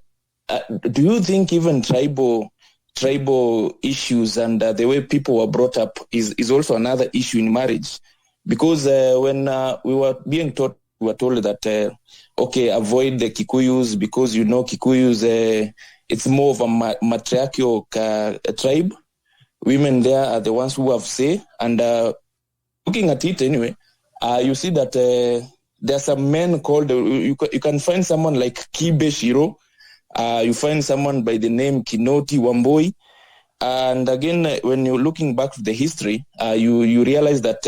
you think even tribal tribal issues and the way people were brought up is also another issue in marriage. Because when we were being taught, we were told that, okay, avoid the Kikuyus because, Kikuyus, it's more of a matriarchal tribe. Women there are the ones who have say. And looking at it anyway, you see that there are some men called, you can find someone like Kibe Shiro. You find someone by the name Kinoti Wamboi. And again, when you're looking back to the history, you realize that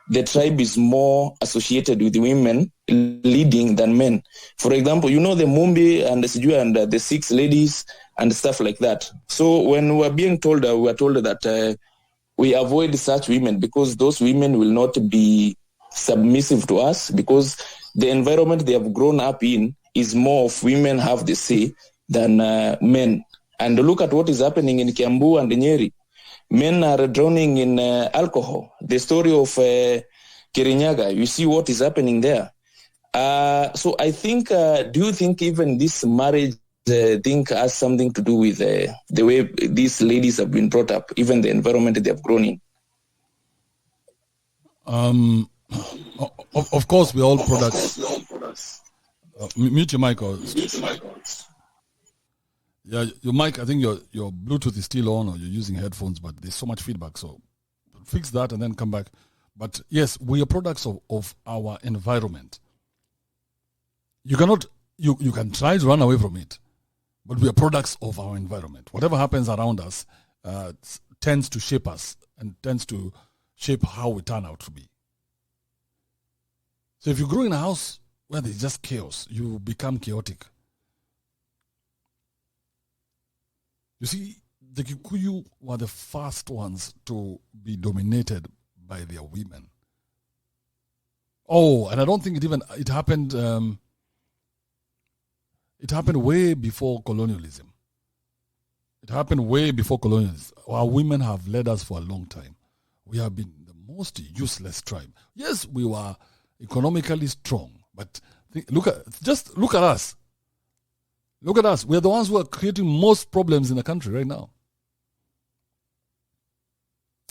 the tribe is more associated with women leading than men. For example, the Mumbi and the Siju and the 6 ladies and stuff like that. So when we are being told, we are told that we avoid such women because those women will not be submissive to us because the environment they have grown up in is more of women have the say than men. And look at what is happening in Kiambu and Nyeri. Men are drowning in alcohol. The story of Kirinyaga, you see what is happening there. So I think, do you think even this marriage thing has something to do with the way these ladies have been brought up, even the environment they have grown in? Of course, we're all products. Mute your mic. Yeah, your mic, I think your Bluetooth is still on or you're using headphones, but there's so much feedback. So fix that and then come back. But yes, we are products of our environment. You can try to run away from it, but we are products of our environment. Whatever happens around us tends to shape us and tends to shape how we turn out to be. So if you grow in a house where there's just chaos, you become chaotic. You see, the Kikuyu were the first ones to be dominated by their women. Oh, and I don't think it happened. It happened way before colonialism. Our women have led us for a long time. We have been the most useless tribe. Yes, we were economically strong, but look at us. Look at us. We're the ones who are creating most problems in the country right now.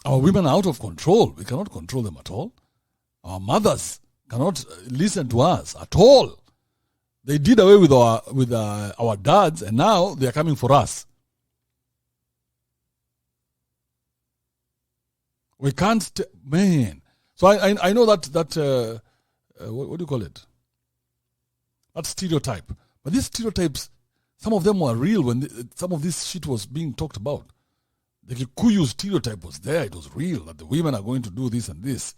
Our women are out of control. We cannot control them at all. Our mothers cannot listen to us at all. They did away with our dads, and now they are coming for us. We can't, man. So I know that what do you call it? That stereotype. But these stereotypes, some of them were real when some of this shit was being talked about. The Kikuyu stereotype was there. It was real that the women are going to do this and this.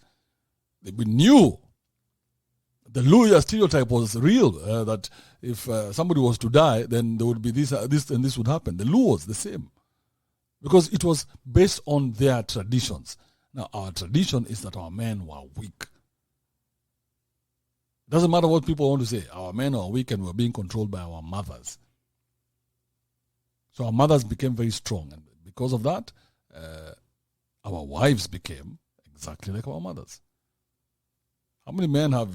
We knew. The Luya stereotype was real, that if somebody was to die, then there would be this and this would happen. The Luo was the same. Because it was based on their traditions. Now, our tradition is that our men were weak. It doesn't matter what people want to say. Our men are weak and we're being controlled by our mothers. So our mothers became very strong. And because of that, our wives became exactly like our mothers. How many men have...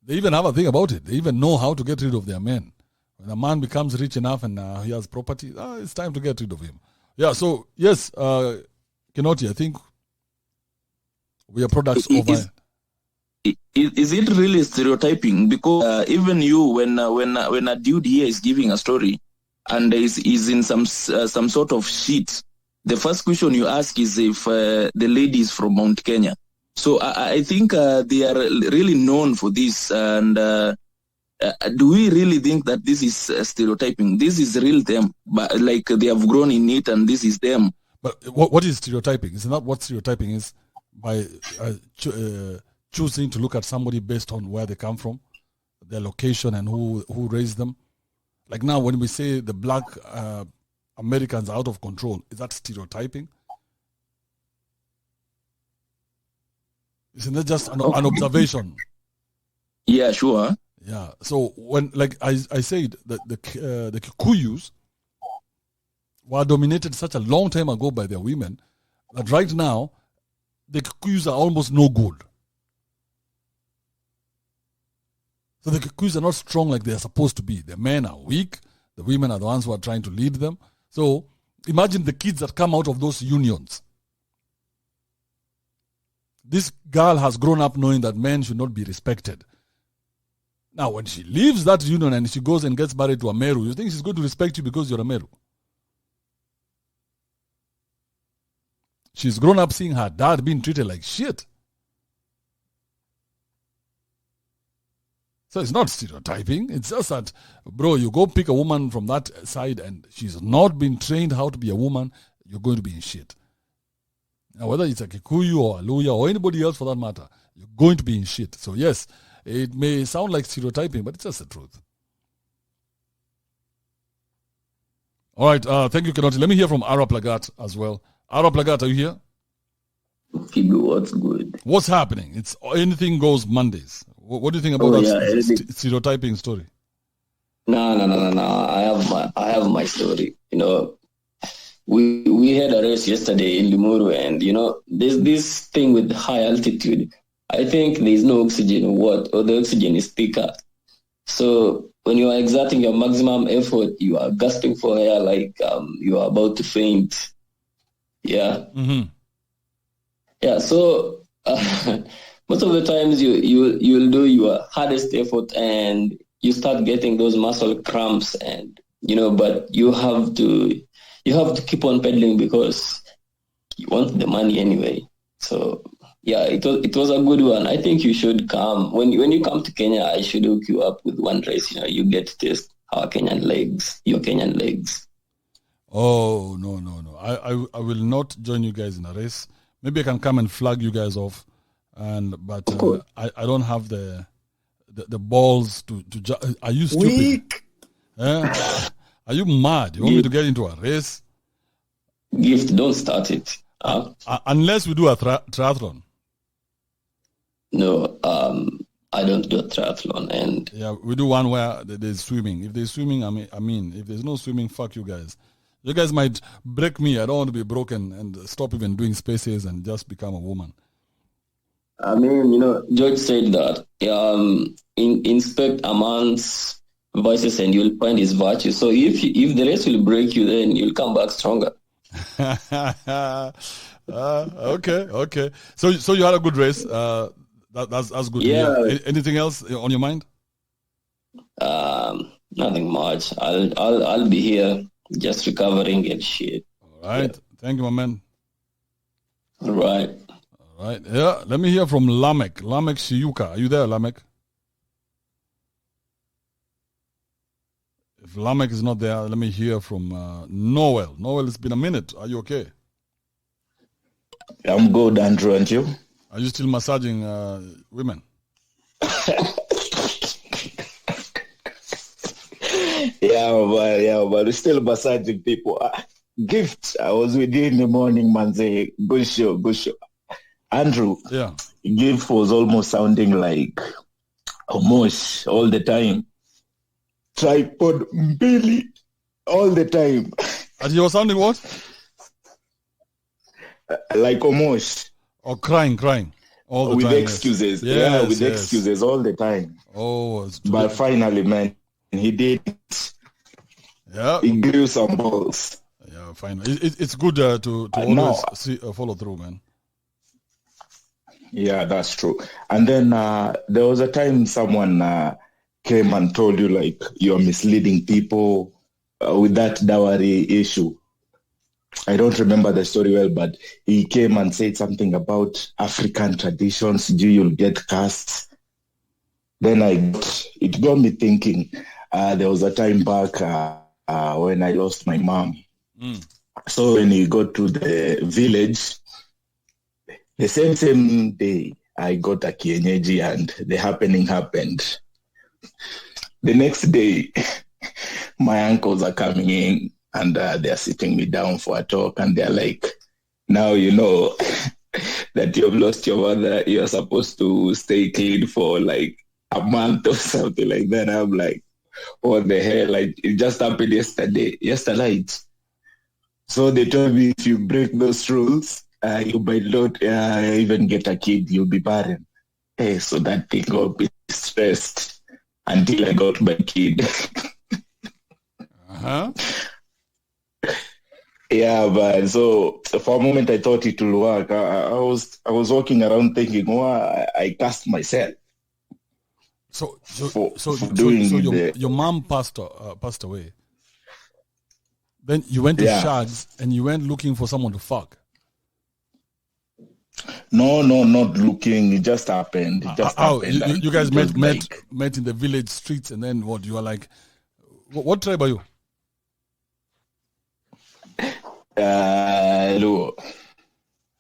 they even have a thing about it. They even know how to get rid of their men. When a man becomes rich enough and he has property, it's time to get rid of him. Yeah, so, yes, Kinoti, I think we are products of... Is it really stereotyping? Because even you, when a dude here is giving a story and is in some sort of shit, the first question you ask is if the lady is from Mount Kenya. So I think they are really known for this. And do we really think that this is stereotyping? This is real them, but like they have grown in it, and this is them. But what is stereotyping? Is not what stereotyping is by choosing to look at somebody based on where they come from, their location, and who raised them. Like now, when we say the black Americans are out of control, is that stereotyping? Isn't that just an observation? Yeah, sure. Yeah. So when, like I said, that the Kikuyus were dominated such a long time ago by their women that right now the Kikuyus are almost no good. So the Kikuyus are not strong like they are supposed to be. The men are weak. The women are the ones who are trying to lead them. So imagine the kids that come out of those unions. This girl has grown up knowing that men should not be respected. Now, when she leaves that union and she goes and gets married to a Meru, you think she's going to respect you because you're a Meru? She's grown up seeing her dad being treated like shit. So it's not stereotyping. It's just that, bro, you go pick a woman from that side and she's not been trained how to be a woman, you're going to be in shit. Now, whether it's a Kikuyu or a Luya or anybody else for that matter, you're going to be in shit. So yes, it may sound like stereotyping, but it's just the truth. All right, thank you, Kenoti. Let me hear from Ara Plagat as well. Ara Plagat, are you here? Kibu, what's good? What's happening? It's anything goes Mondays. What do you think about that stereotyping story? No. I have my story. You know, we had a race yesterday in Limuru, and you know, there's this thing with high altitude. I think there's no oxygen or the oxygen is thicker. So when you are exerting your maximum effort, you are gasping for air like you are about to faint. Yeah. Mm-hmm. Yeah. So most of the times you'll do your hardest effort and you start getting those muscle cramps, and you know, but you have to keep on pedaling because you want the money anyway. So yeah, it was a good one. I think you should come when you come to Kenya. I should hook you up with one race. You know, you get to taste your Kenyan legs. Oh no! I will not join you guys in a race. Maybe I can come and flag you guys off, but I don't have the balls to. Are you stupid? Weak. Are you mad? You want me to get into a race? Gift, don't start it. Unless we do a triathlon. No, I don't do a triathlon, and yeah, we do one where there's swimming. If there's swimming, I mean, if there's no swimming, fuck you guys. You guys might break me. I don't want to be broken and stop even doing spaces and just become a woman. I mean, you know, George said that inspect a man's vices and you'll find his virtue. So if the race will break you, then you'll come back stronger. Okay. So you had a good race. That's good. Yeah. Anything else on your mind? Nothing much. I'll be here just recovering and shit. All right. Yeah. Thank you, my man. All right. Yeah. Let me hear from Lamek Shiuka. Are you there, Lamek? If Lamek is not there, let me hear from Noel. Noel, it's been a minute. Are you okay? I'm good, Andrew, and you? Are you still massaging women? Yeah, but we're still massaging people. Gift, I was with you in the morning, man, say, good show. Andrew, yeah. Gift was almost sounding like Omosh all the time. Tripod Billy all the time. And he was sounding what? Like Omosh. Or crying all the with time. With excuses. Yes. With excuses all the time. Oh, but finally, man, he did. Yeah. He grew some balls. Yeah, finally. It's good to always follow through, man. Yeah, that's true. And then there was a time someone came and told you, like, you're misleading people with that dowry issue. I don't remember the story well, but he came and said something about African traditions. You'll get casts. Then it got me thinking. There was a time back when I lost my mom. So when you go to the village, the same day I got a kienyeji and the happening happened. The next day, my uncles are coming in and they're sitting me down for a talk, and they're like, now you know that you've lost your mother, you're supposed to stay clean for like a month or something like that. I'm like, what the hell? Like, it just happened yesterday night. So they told me if you break those rules, you might not even get a kid, you'll be barren. Hey, so that thing got me stressed until I got my kid. Yeah, but so for a moment I thought it will work. I was walking around thinking, oh, I cast myself So for doing your mom passed away. Then you went to Yeah. Shags and you went looking for someone to fuck. No, not looking. It just happened. It just How happened. And you guys it was met in the village streets, and then what? You are like, what tribe are you? Luo.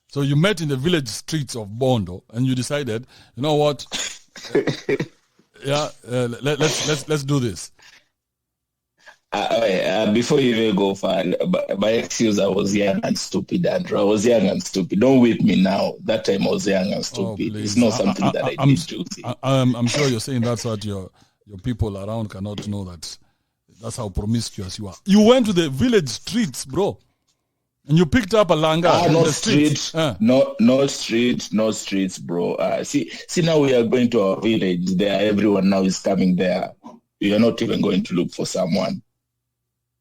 So you met in the village streets of Bondo, and you decided, you know what? Let's do this. Before you even go far, my excuse, I was young and stupid, Andrew. I was young and stupid. Don't whip me now. That time I was young and stupid. please. It's not something that I did, Josie. I'm sure you're saying that's what your people around cannot know that. That's how promiscuous you are. You went to the village streets, bro, and you picked up a langa. in Not the streets. street, not streets, bro. See, now we are going to our village. There, everyone now is coming there. We are not even going to look for someone.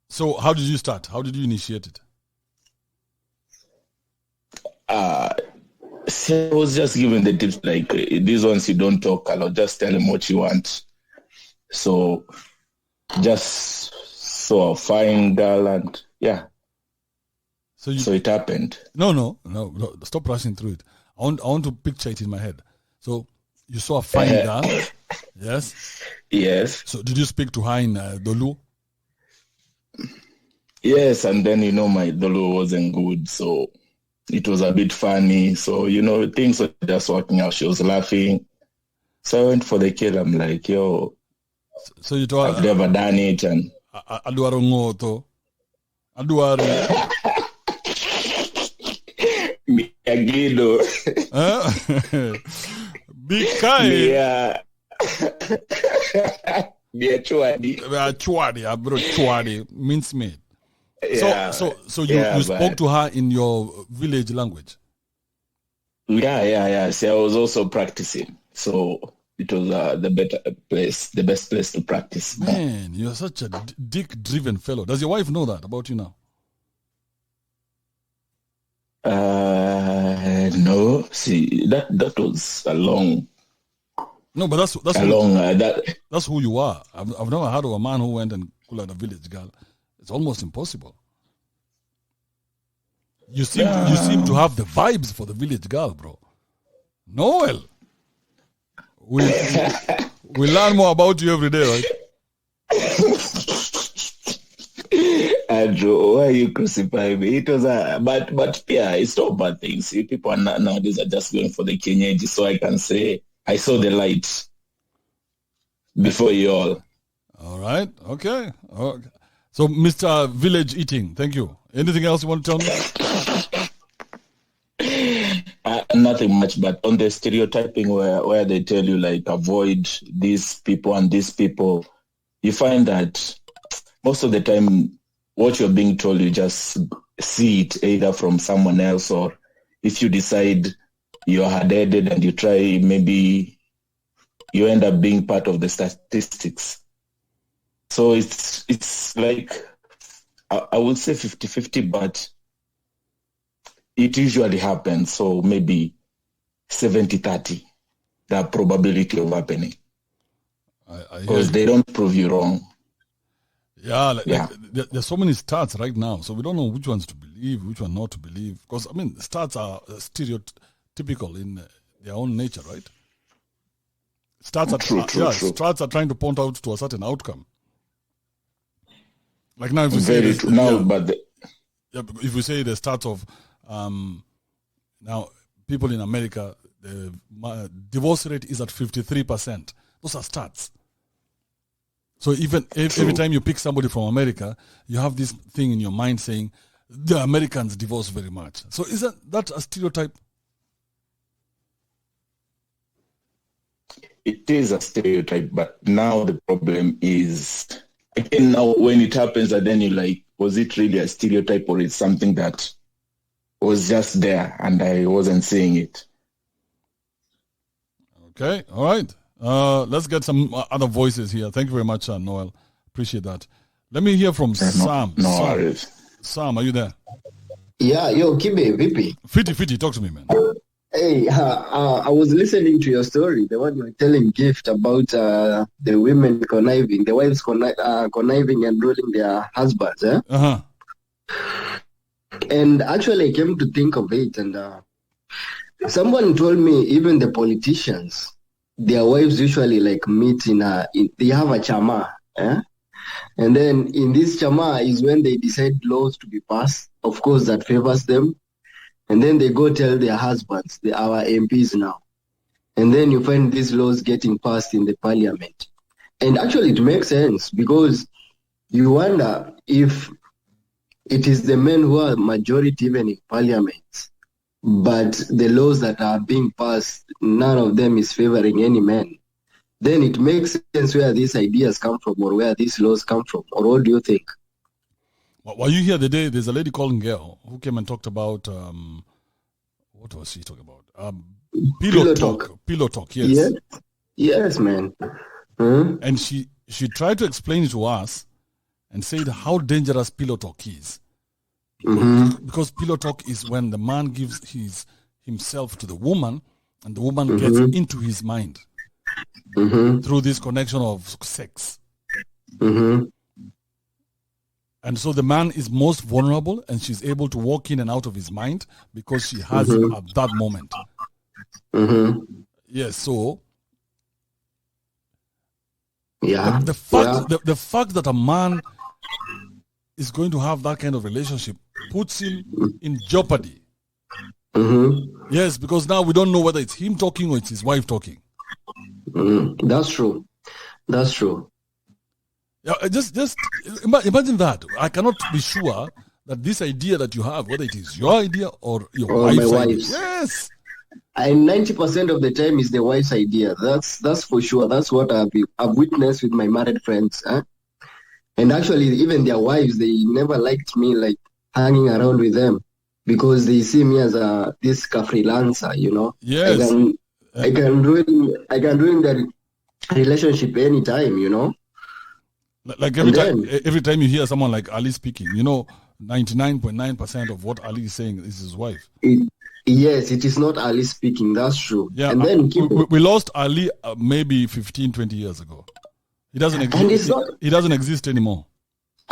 So how did you start? How did you initiate it? So I was just giving the tips like these ones you don't talk a lot. Just tell them what you want. So just saw a fine girl and yeah. So it happened. No. Stop rushing through it. I want to picture it in my head. So you saw a fine girl. Yes. Yes. So did you speak to her in Dolu? Yes, and then my Dolo wasn't good, so it was a bit funny. So things were just working out. She was laughing, so I went for the kill. I'm like, yo, so you told I've never done it, and Aduaro ngoto, Aduaro. Miyagido. Big kind. Yeah. Chwadi, bro, chwadi, mincemeat. Yeah. So you spoke to her in your village language? Yeah. See, I was also practicing, so it was the best place to practice. Man, you're such a dick-driven fellow. Does your wife know that about you now? No. See, that was a long. No, but that's a long. That's who you are. I've never heard of a man who went and cool at a village girl. It's almost impossible. You seem to have the vibes for the village girl, bro. Noel, we learn more about you every day, right? Andrew, why you crucify me? It was but yeah, it's not bad things. See, people are nowadays are just going for the Kenyaji, so I can say I saw the light before you all. All right, okay. So, Mr. Village Eating, thank you. Anything else you want to tell me? Nothing much, but on the stereotyping where they tell you like avoid these people and these people, you find that most of the time what you're being told, you just see it either from someone else, or if you decide you're hard-headed and you try, maybe you end up being part of the statistics. So it's like, I would say 50-50, but it usually happens. So maybe 70-30, the probability of happening. Because they don't prove you wrong. Yeah, there's so many stats right now. So we don't know which ones to believe, which one not to believe. Because, stats are stereotypical in their own nature, right? Stats are trying to point out to a certain outcome. Like now, if we say this, if we say the stats of now people in America, the divorce rate is at 53%. Those are stats. So even every time you pick somebody from America, you have this thing in your mind saying the Americans divorce very much. So isn't that a stereotype? It is a stereotype, but now the problem is, again, now when it happens, and then you're like, was it really a stereotype, or it's something that was just there and I wasn't seeing it? Okay, all right. Let's get some other voices here. Thank you very much, Noel. Appreciate that. Let me hear from Sam. No worries. Sam, are you there? Yeah, yo, Kibe, Vipi. Fiti, talk to me, man. Hey, I was listening to your story, the one you were telling Gift about the women conniving, the wives conniving and ruling their husbands. Uh-huh. And actually, I came to think of it, and someone told me even the politicians, their wives usually like meet they have a chama, and then in this chama is when they decide laws to be passed, of course, that favors them. And then they go tell their husbands, our MPs now. And then you find these laws getting passed in the parliament. And actually it makes sense because you wonder if it is the men who are majority even in parliament, but the laws that are being passed, none of them is favoring any man. Then it makes sense where these ideas come from or where these laws come from. Or what do you think? While you here the day, there's a lady called Ngel who came and talked about, what was she talking about? Pillow talk. Pillow talk, yes. Yes, man. And she tried to explain it to us and said how dangerous pillow talk is. Because pillow talk is when the man gives himself to the woman and the woman gets into his mind through this connection of sex. And so the man is most vulnerable and she's able to walk in and out of his mind because she has him at that moment. Yes, so the fact that a man is going to have that kind of relationship puts him in jeopardy. Yes, because now we don't know whether it's him talking or it's his wife talking. That's true. Yeah, just imagine that. I cannot be sure that this idea that you have, whether it is your idea or your wife's idea. Yes. And 90% of the time is the wife's idea. That's for sure. That's what I've witnessed with my married friends. And actually, even their wives, they never liked me like hanging around with them because they see me as this freelancer, you know. Yes. I can ruin that relationship anytime, you know. Like every time you hear someone like Ali speaking, you know, 99.9% of what Ali is saying is his wife. Yes, it is not Ali speaking. That's true. Yeah, and then we lost Ali maybe 15, 20 years ago. He doesn't exist. He doesn't exist anymore.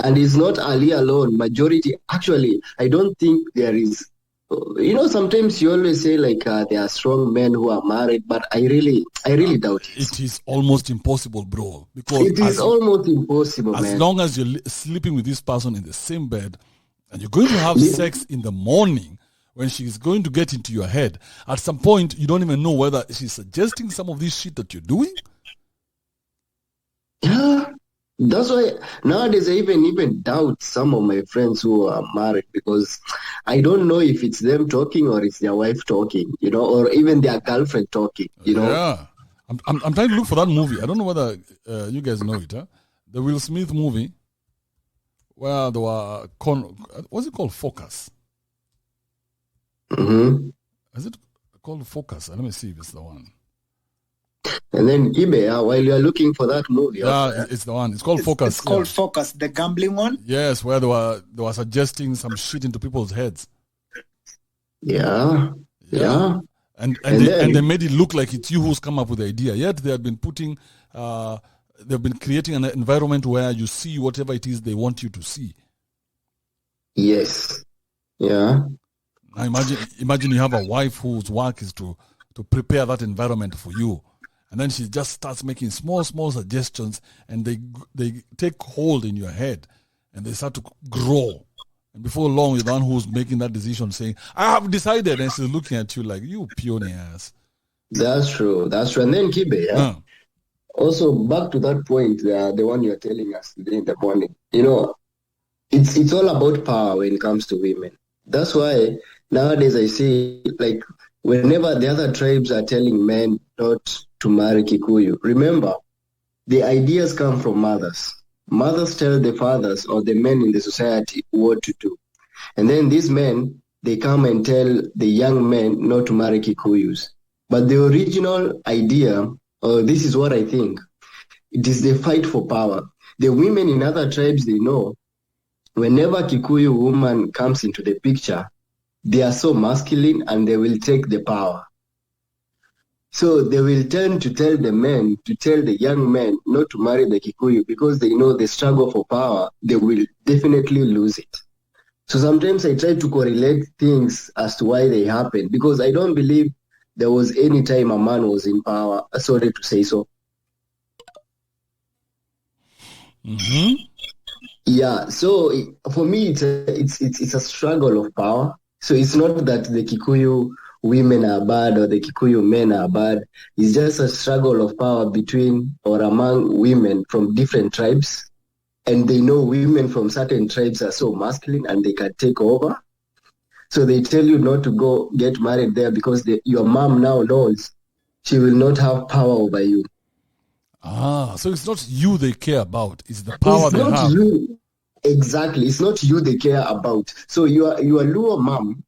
And it's not Ali alone. Majority, actually, I don't think there is. You know, sometimes you always say like there are strong men who are married, but I really doubt it. It is almost impossible, bro. Because it is almost impossible, as long as you're sleeping with this person in the same bed, and you're going to have sex in the morning when she's going to get into your head, at some point you don't even know whether she's suggesting some of this shit that you're doing. Yeah. That's why nowadays I even doubt some of my friends who are married because I don't know if it's them talking or it's their wife talking, you know, or even their girlfriend talking, you know. Yeah. I'm trying to look for that movie. I don't know whether you guys know it, huh? The Will Smith movie where there were, what's it called? Focus. Is it called Focus? Let me see if it's the one. And then Ibe, while you are looking for that movie. Yeah, it's the one. It's called Focus. It's called Focus, the gambling one? Yes, where they were suggesting some shit into people's heads. Yeah. And they made it look like it's you who's come up with the idea. Yet they have been they've been creating an environment where you see whatever it is they want you to see. Yes. Yeah. Now imagine you have a wife whose work is to prepare that environment for you. And then she just starts making small suggestions, and they take hold in your head, and they start to grow. And before long, you're the one who's making that decision, saying, "I have decided," and she's looking at you like, "You puny ass." That's true. And then Kibe, also back to that point, the one you're telling us today in the morning. You know, it's all about power when it comes to women. That's why nowadays I see like whenever the other tribes are telling men not to marry Kikuyu, remember, the ideas come from mothers. Mothers tell the fathers or the men in the society what to do. And then these men, they come and tell the young men not to marry Kikuyus. But the original idea, this is what I think, it is the fight for power. The women in other tribes, they know whenever Kikuyu woman comes into the picture, they are so masculine and they will take the power. So they will tend to tell the young men not to marry the Kikuyu because they know the struggle for power, they will definitely lose it. So sometimes I try to correlate things as to why they happen because I don't believe there was any time a man was in power. Sorry to say so. Mm-hmm. Yeah, so for me, it's a struggle of power. So it's not that the Kikuyu women are bad or the Kikuyu men are bad. It's just a struggle of power between or among women from different tribes. And they know women from certain tribes are so masculine and they can take over. So they tell you not to go get married there because your mom now knows she will not have power over you. So it's not you they care about. It's the power It's they not have. you. Exactly. It's not you they care about. So your Luo mom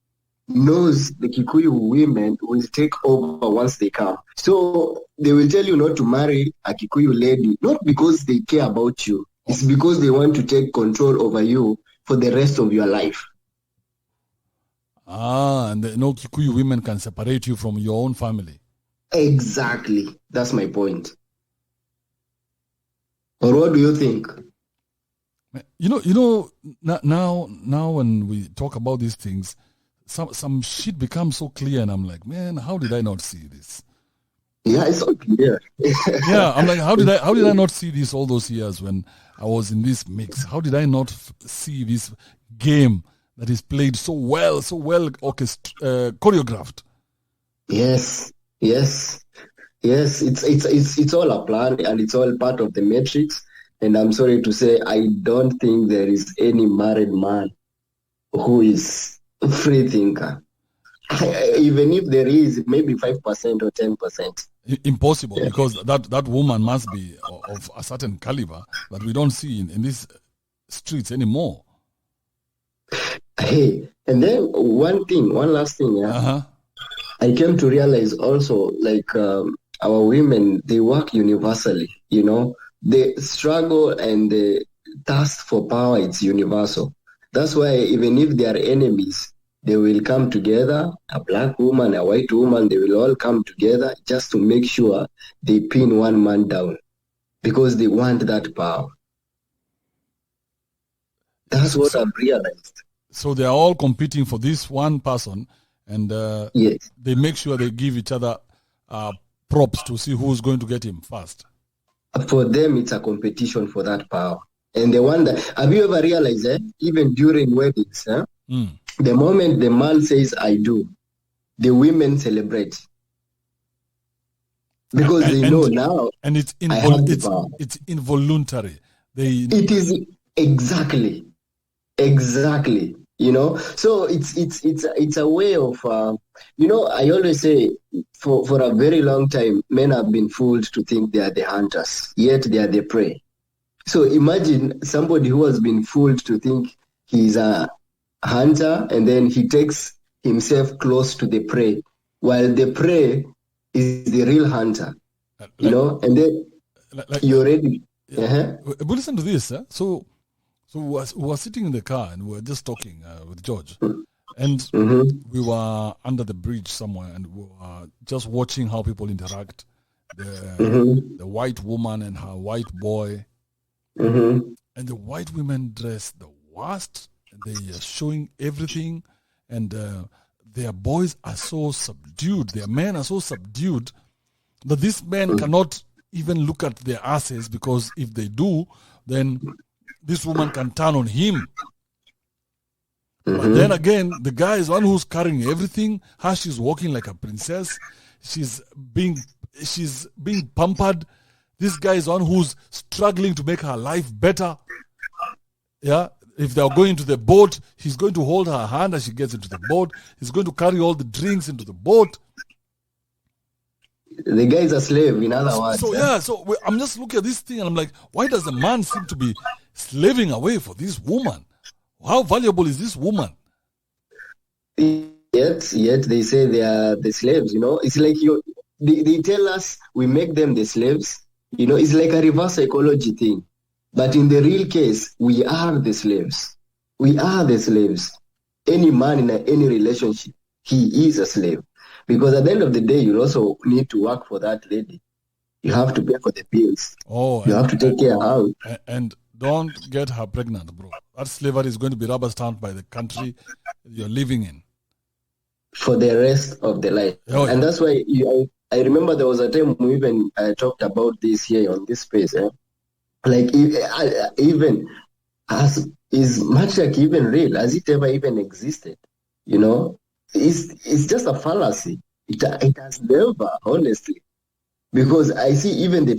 knows the Kikuyu women will take over once they come. So they will tell you not to marry a Kikuyu lady, not because they care about you. It's because they want to take control over you for the rest of your life. And no Kikuyu women can separate you from your own family. Exactly. That's my point. Or what do you think? Now when we talk about these things, some shit becomes so clear, and I'm like, man, how did I not see this? Yeah, it's so clear. Yeah, I'm like, how did I not see this all those years when I was in this mix? How did I not see this game that is played so well choreographed? Yes. It's all a plan and it's all part of the matrix. And I'm sorry to say, I don't think there is any married man who is a free thinker. Even if there is, maybe 5% or 10%. Impossible, because that woman must be of a certain caliber that we don't see in these streets anymore. Hey, and then one last thing, yeah. Uh-huh. I came to realize also, like our women, they work universally. The struggle and the thirst for power, it's universal. That's why even if they are enemies, they will come together, a black woman, a white woman, they will all come together just to make sure they pin one man down because they want that power. That's what I've realized. So they are all competing for this one person, and yes, they make sure they give each other props to see who's going to get him first. For them, it's a competition for that power. And the one that, have you ever realized that even during weddings, the moment the man says, I do, the women celebrate. Because they know now. And it's involuntary. It is exactly. So it's a way of I always say for a very long time men have been fooled to think they are the hunters, yet they are the prey. So imagine somebody who has been fooled to think he's a hunter and then he takes himself close to the prey while the prey is the real hunter. And then you're ready. But listen to this, So we were sitting in the car and we were just talking with George. And we were under the bridge somewhere and we were just watching how people interact. The white woman and her white boy. And the white women dress the worst. They are showing everything. And their boys are so subdued. Their men are so subdued that these men cannot even look at their asses, because if they do, then this woman can turn on him. But then again, the guy is one who's carrying everything. She's walking like a princess. She's being pampered. This guy is one who's struggling to make her life better. Yeah. If they're going to the boat, he's going to hold her hand as she gets into the boat. He's going to carry all the drinks into the boat. The guy is a slave, in other words. So I'm just looking at this thing and I'm like, why does the man seem to be slaving away for this woman? How valuable is this woman? Yet they say they are the slaves, It's like they tell us we make them the slaves. It's like a reverse psychology thing. But in the real case, we are the slaves. We are the slaves. Any man in any relationship, he is a slave. Because at the end of the day, you also need to work for that lady. You have to pay for the bills. You have to take care of her. And don't get her pregnant, bro. That slavery is going to be rubber stamped by the country you're living in. For the rest of the life. Oh, yeah. And that's why I remember there was a time we even talked about this here on this space. Like, even is matriarchy even real? Has it ever even existed? You know, it's just a fallacy. It has never, honestly. Because I see even in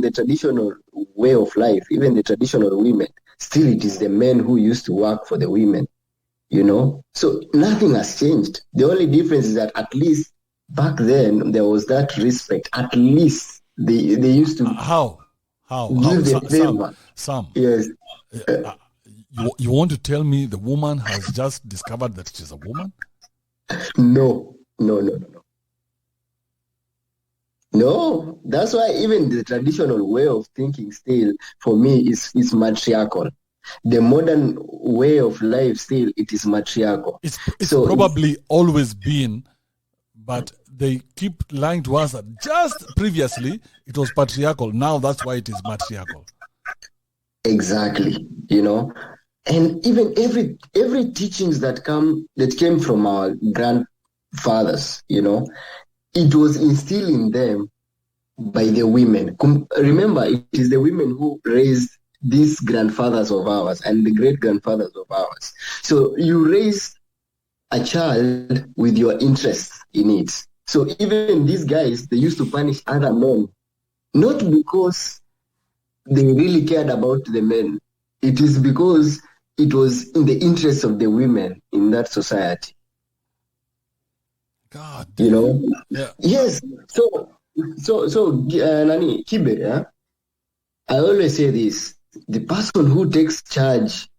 the traditional way of life, even the traditional women, still it is the men who used to work for the women, you know? So nothing has changed. The only difference is that at least back then there was that respect. At least they used to give the favor. Sam, yes. You want to tell me the woman has just discovered that she's a woman? No. No, that's why even the traditional way of thinking still, for me, is matriarchal. The modern way of life still, it is matriarchal. It's probably always been, but they keep lying to us that just previously it was patriarchal. Now that's why it is matriarchal. Exactly, you know. And even every teachings that came from our grandfathers, you know, it was instilled in them by the women. Remember, it is the women who raised these grandfathers of ours and the great-grandfathers of ours. So you raise a child with your interest in it. So even these guys, they used to punish other men, not because they really cared about the men. It is because it was in the interest of the women in that society. God, you know, yeah. Yes. So, Nani Kibe, yeah? I always say this: the person who takes charge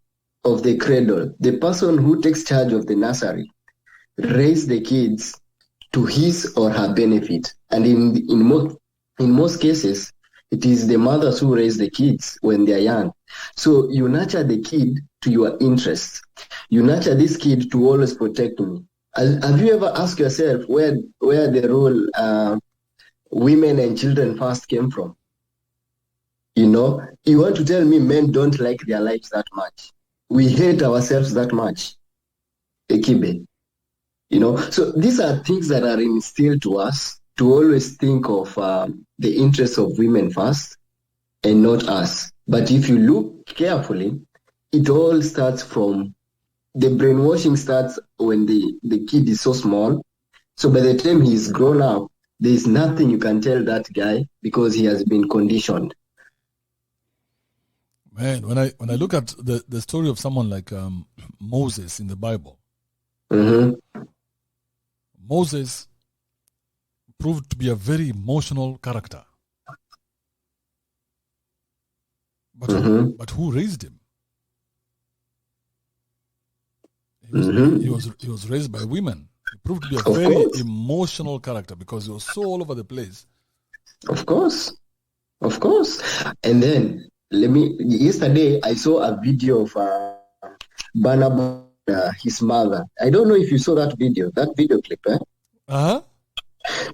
of the cradle, the person who takes charge of the nursery, raise the kids to his or her benefit, and in most cases, it is the mothers who raise the kids when they are young. So you nurture the kid to your interests. You nurture this kid to always protect me. Have you ever asked yourself where the role women and children first came from? You know, you want to tell me men don't like their lives that much? We hate ourselves that much, Ekibe. You know, so these are things that are instilled to us to always think of the interests of women first and not us. But if you look carefully, it all starts from the brainwashing starts when the kid is so small. So by the time he's grown up, there is nothing you can tell that guy because he has been conditioned. Man, when I look at the story of someone like Moses in the Bible, Moses proved to be a very emotional character. But who raised him? He was raised by women. He proved to be a very emotional character because he was so all over the place. Of course. And then yesterday I saw a video of Barnabas, his mother. I don't know if you saw that video clip.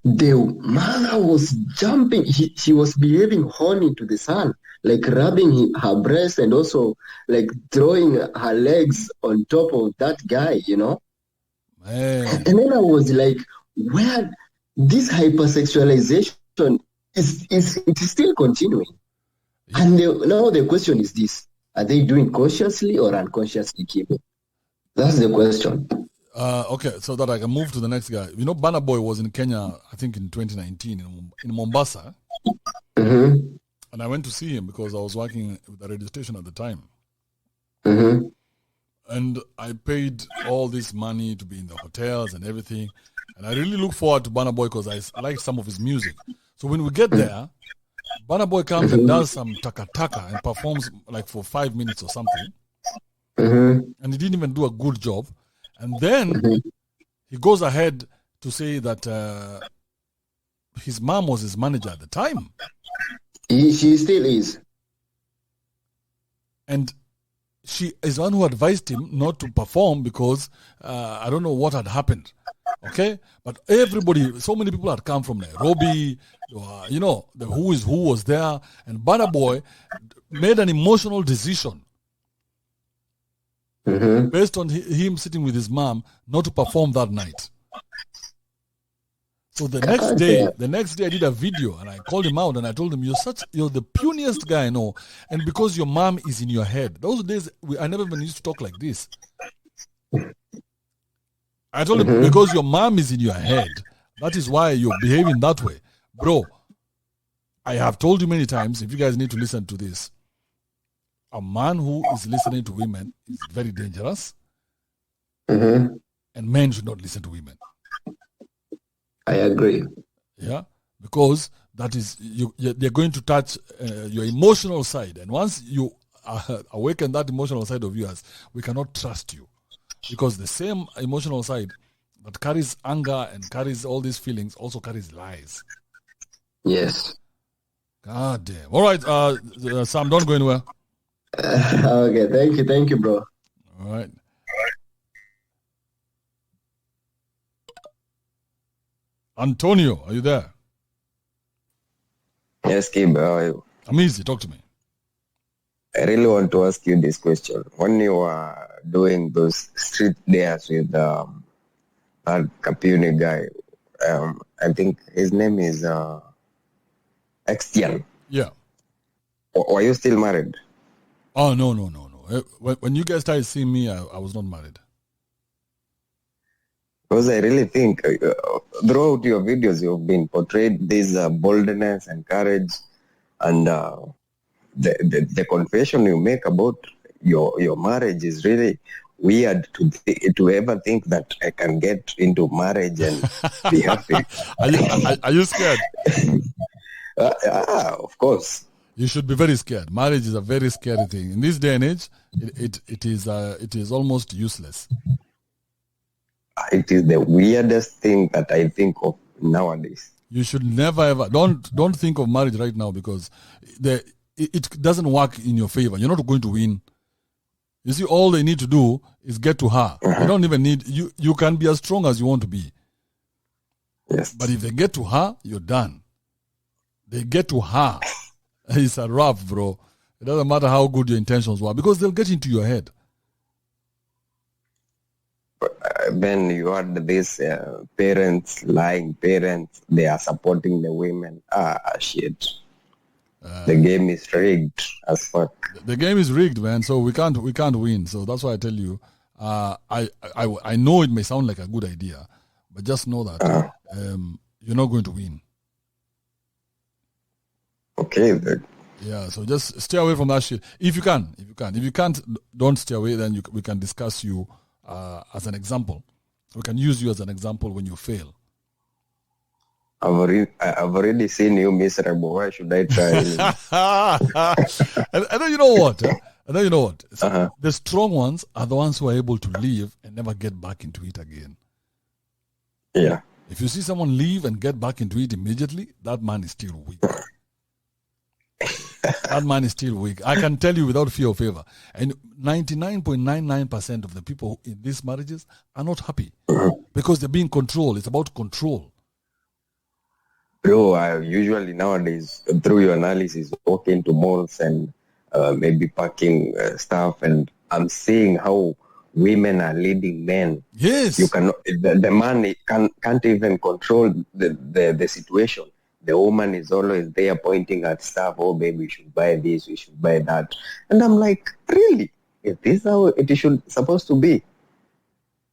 The mother was jumping. She was behaving horny to the son, like rubbing her breast and also like throwing her legs on top of that guy, you know. Man. And then I was like, where this hypersexualization is still continuing. Yeah. And now the question is this: are they doing consciously or unconsciously, Kibe? That's the question. Okay, so that I can move to the next guy. You know, Burna Boy was in Kenya, I think in 2019, in Mombasa. And I went to see him because I was working with a radio station at the time. And I paid all this money to be in the hotels and everything. And I really look forward to Burna Boy because I like some of his music. So when we get there, Burna Boy comes and does some taka-taka and performs like for 5 minutes or something. And he didn't even do a good job. And then he goes ahead to say that his mom was his manager at the time. She still is. And she is the one who advised him not to perform because I don't know what had happened. Okay, but everybody, so many people had come from Nairobi. The who is who was there, and Burna Boy made an emotional decision based on him sitting with his mom not to perform that night. So the next day I did a video and I called him out and I told him, you're the puniest guy I know, and because your mom is in your head. Those days I never even used to talk like this. I told him, because your mom is in your head, that is why you're behaving that way. Bro, I have told you many times, if you guys need to listen to this, a man who is listening to women is very dangerous, and men should not listen to women. I agree. Yeah, because that is they're going to touch your emotional side, and once you awaken that emotional side of yours, we cannot trust you, because the same emotional side that carries anger and carries all these feelings also carries lies. Yes. God damn. All right, Sam, don't go anywhere. Okay, thank you, bro. All right. Antonio, are you there? Yes, Kib, how are you? I'm easy. Talk to me. I really want to ask you this question. When you were doing those street dares with that Kapuni guy, I think his name is Texan. Yeah. Were you still married? Oh, no. When you guys started seeing me, I was not married. Because I really think throughout your videos, you've been portrayed this boldness and courage, and the confession you make about your marriage is really weird to ever think that I can get into marriage and be happy. Are you scared? Of course. You should be very scared. Marriage is a very scary thing. In this day and age, it is almost useless. It is the weirdest thing that I think of nowadays. You should never ever don't think of marriage right now, because it doesn't work in your favor. You're not going to win. You see, all they need to do is get to her. You don't even need you can be as strong as you want to be. Yes. But if they get to her, you're done. They get to her. It's a wrap, bro. It doesn't matter how good your intentions were, because they'll get into your head. Then you had these parents, lying parents, they are supporting the women. Shit. The game is rigged as fuck. The game is rigged, man. So we can't win. So that's why I tell you, I know it may sound like a good idea, but just know that you're not going to win. Okay, then. Yeah, so just stay away from that shit. If you can. If you can't, don't stay away. Then we can discuss you as an example. We can use you as an example when you fail. I've already seen you miserable. Why should I try? And then you know what? The strong ones are the ones who are able to leave and never get back into it again. Yeah. If you see someone leave and get back into it immediately, that man is still weak. That man is still weak. I can tell you without fear or favor. And 99.99% of the people in these marriages are not happy because they're being controlled. It's about control. Bro, I usually nowadays, through your analysis, walk into malls and maybe packing stuff, and I'm seeing how women are leading men. Yes. You cannot. The man can't even control the situation. The woman is always there pointing at stuff. Oh, baby, we should buy this, we should buy that. And I'm like, really? Is this how it should supposed to be?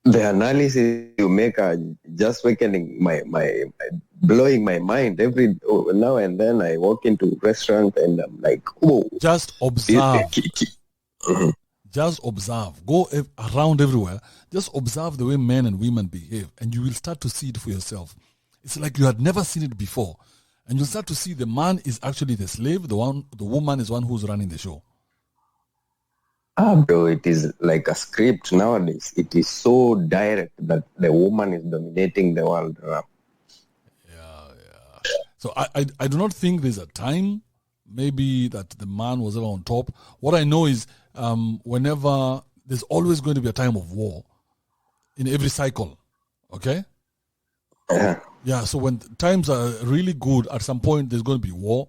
The analysis you make are just awakening my blowing my mind. Every now and then I walk into restaurant and I'm like, oh. Just observe. Just observe. Go around everywhere. Just observe the way men and women behave, and you will start to see it for yourself. It's like you had never seen it before. And you'll start to see the man is actually the slave, the woman is one who's running the show. Bro, it is like a script nowadays. It is so direct that the woman is dominating the world. Yeah. So I do not think there's a time maybe that the man was ever on top. What I know is whenever there's always going to be a time of war in every cycle. Okay? Yeah. Yeah, so when times are really good, at some point there's going to be war,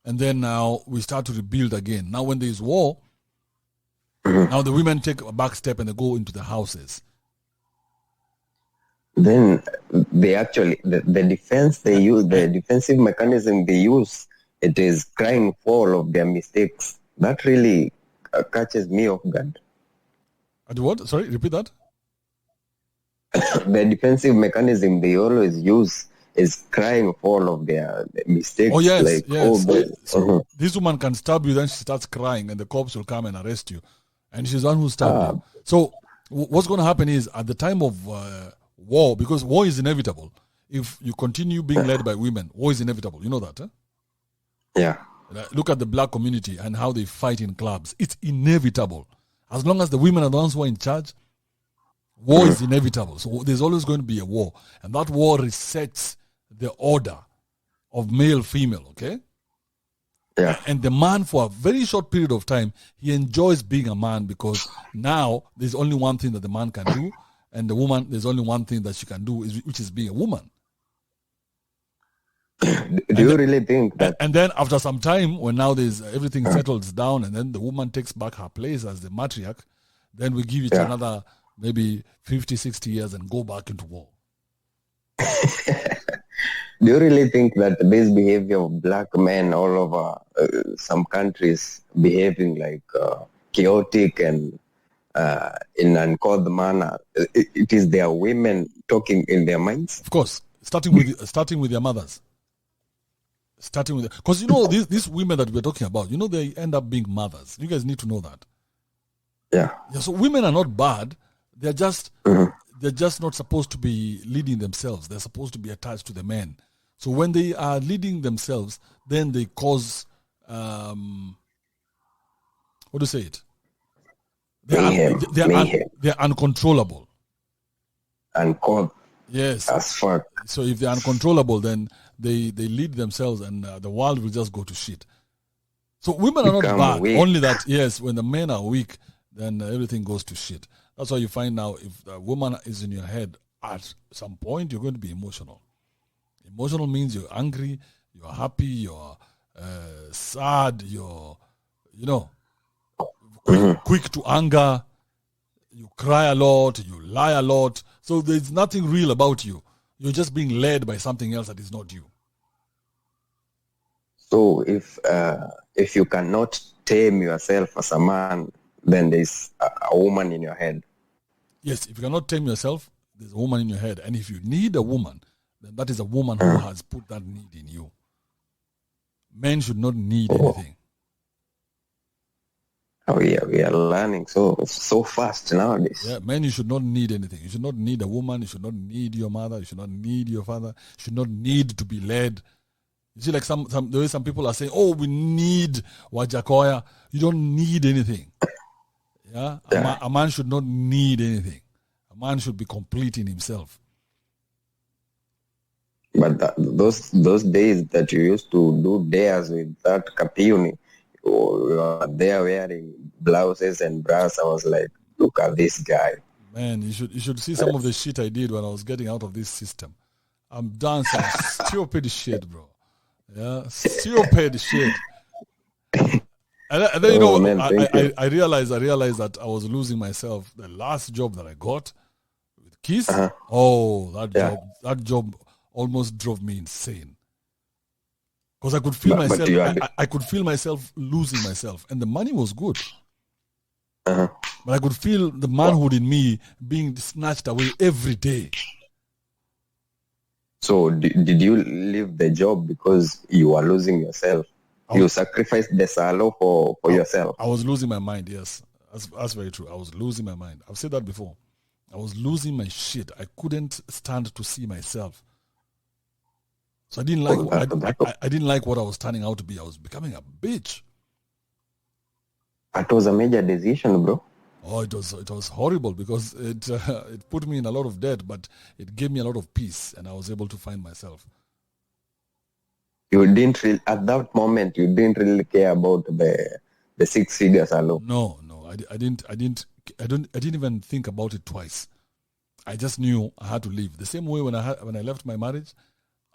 and then now we start to rebuild again. Now when there's war, now the women take a back step and they go into the houses. Then they actually, the defense they use, the defensive mechanism they use, it is crying for all of their mistakes. That really catches me off guard. At what? Sorry, repeat that. The defensive mechanism they always use is crying for all of their mistakes. Oh yes, like, yes. So this woman can stab you, then she starts crying, and the cops will come and arrest you, and she's the one who stabbed you. So what's going to happen is at the time of war, because war is inevitable. If you continue being led by women, war is inevitable. You know that, huh? Yeah. Look at the black community and how they fight in clubs. It's inevitable. As long as the women are the ones who are in charge, war is inevitable. So there's always going to be a war. And that war resets the order of male-female, okay? Yeah. And the man, for a very short period of time, he enjoys being a man because now there's only one thing that the man can do, and the woman, there's only one thing that she can do, which is being a woman. Do you really think that? And then after some time, when now there's everything settles down, and then the woman takes back her place as the matriarch, then we give it another maybe 50, 60 years and go back into war. Do you really think that this behavior of black men all over some countries behaving like chaotic and in an uncalled manner, it is their women talking in their minds? Of course, starting with their mothers. Because you know these women that we're talking about, you know, they end up being mothers. You guys need to know that. Yeah. So women are not bad. They're just not supposed to be leading themselves. They're supposed to be attached to the men. So when they are leading themselves, then they cause what do you say it? They're uncontrollable. Uncalled. Yes. As fuck. So if they're uncontrollable, then they lead themselves, and the world will just go to shit. So women are not bad. Weak. Only that, yes, when the men are weak, then everything goes to shit. That's why you find now, if a woman is in your head, at some point you're going to be emotional. Emotional means you're angry, you're happy, you're sad, you're, quick to anger, you cry a lot, you lie a lot. So there's nothing real about you. You're just being led by something else that is not you. So if you cannot tame yourself as a man, then there's a woman in your head. Yes, if you cannot tame yourself, there's a woman in your head. And if you need a woman, then that is a woman who has put that need in you. Men should not need anything. Oh yeah, we are learning so fast nowadays. Yeah, men, you should not need anything. You should not need a woman. You should not need your mother. You should not need your father. You should not need to be led. You see, like the way some people are saying, "Oh, we need Wajakoya." You don't need anything. Yeah, a man should not need anything. A man should be complete in himself. But those days that you used to do dares with that Kapiuni, you were there wearing blouses and bras. I was like, look at this guy. Man, you should see some of the shit I did when I was getting out of this system. I'm done some stupid shit, bro. Yeah, stupid shit. And then I realized that I was losing myself. The last job that I got with Kiss, that job almost drove me insane. Because I could feel myself. I could feel myself losing myself, and the money was good. But I could feel the manhood in me being snatched away every day. So did you leave the job because you were losing yourself? You sacrificed the salo for yourself. I was losing my mind, yes. That's very true. I was losing my mind. I've said that before. I was losing my shit. I couldn't stand to see myself. So I didn't like I didn't like what I was turning out to be. I was becoming a bitch. That was a major decision, bro. Oh, it was horrible because it put me in a lot of debt, but it gave me a lot of peace, and I was able to find myself. You didn't really, at that moment, you didn't really care about the 6 figures alone. No. no. I didn't even think about it twice. I just knew I had to leave. The same way when I left my marriage,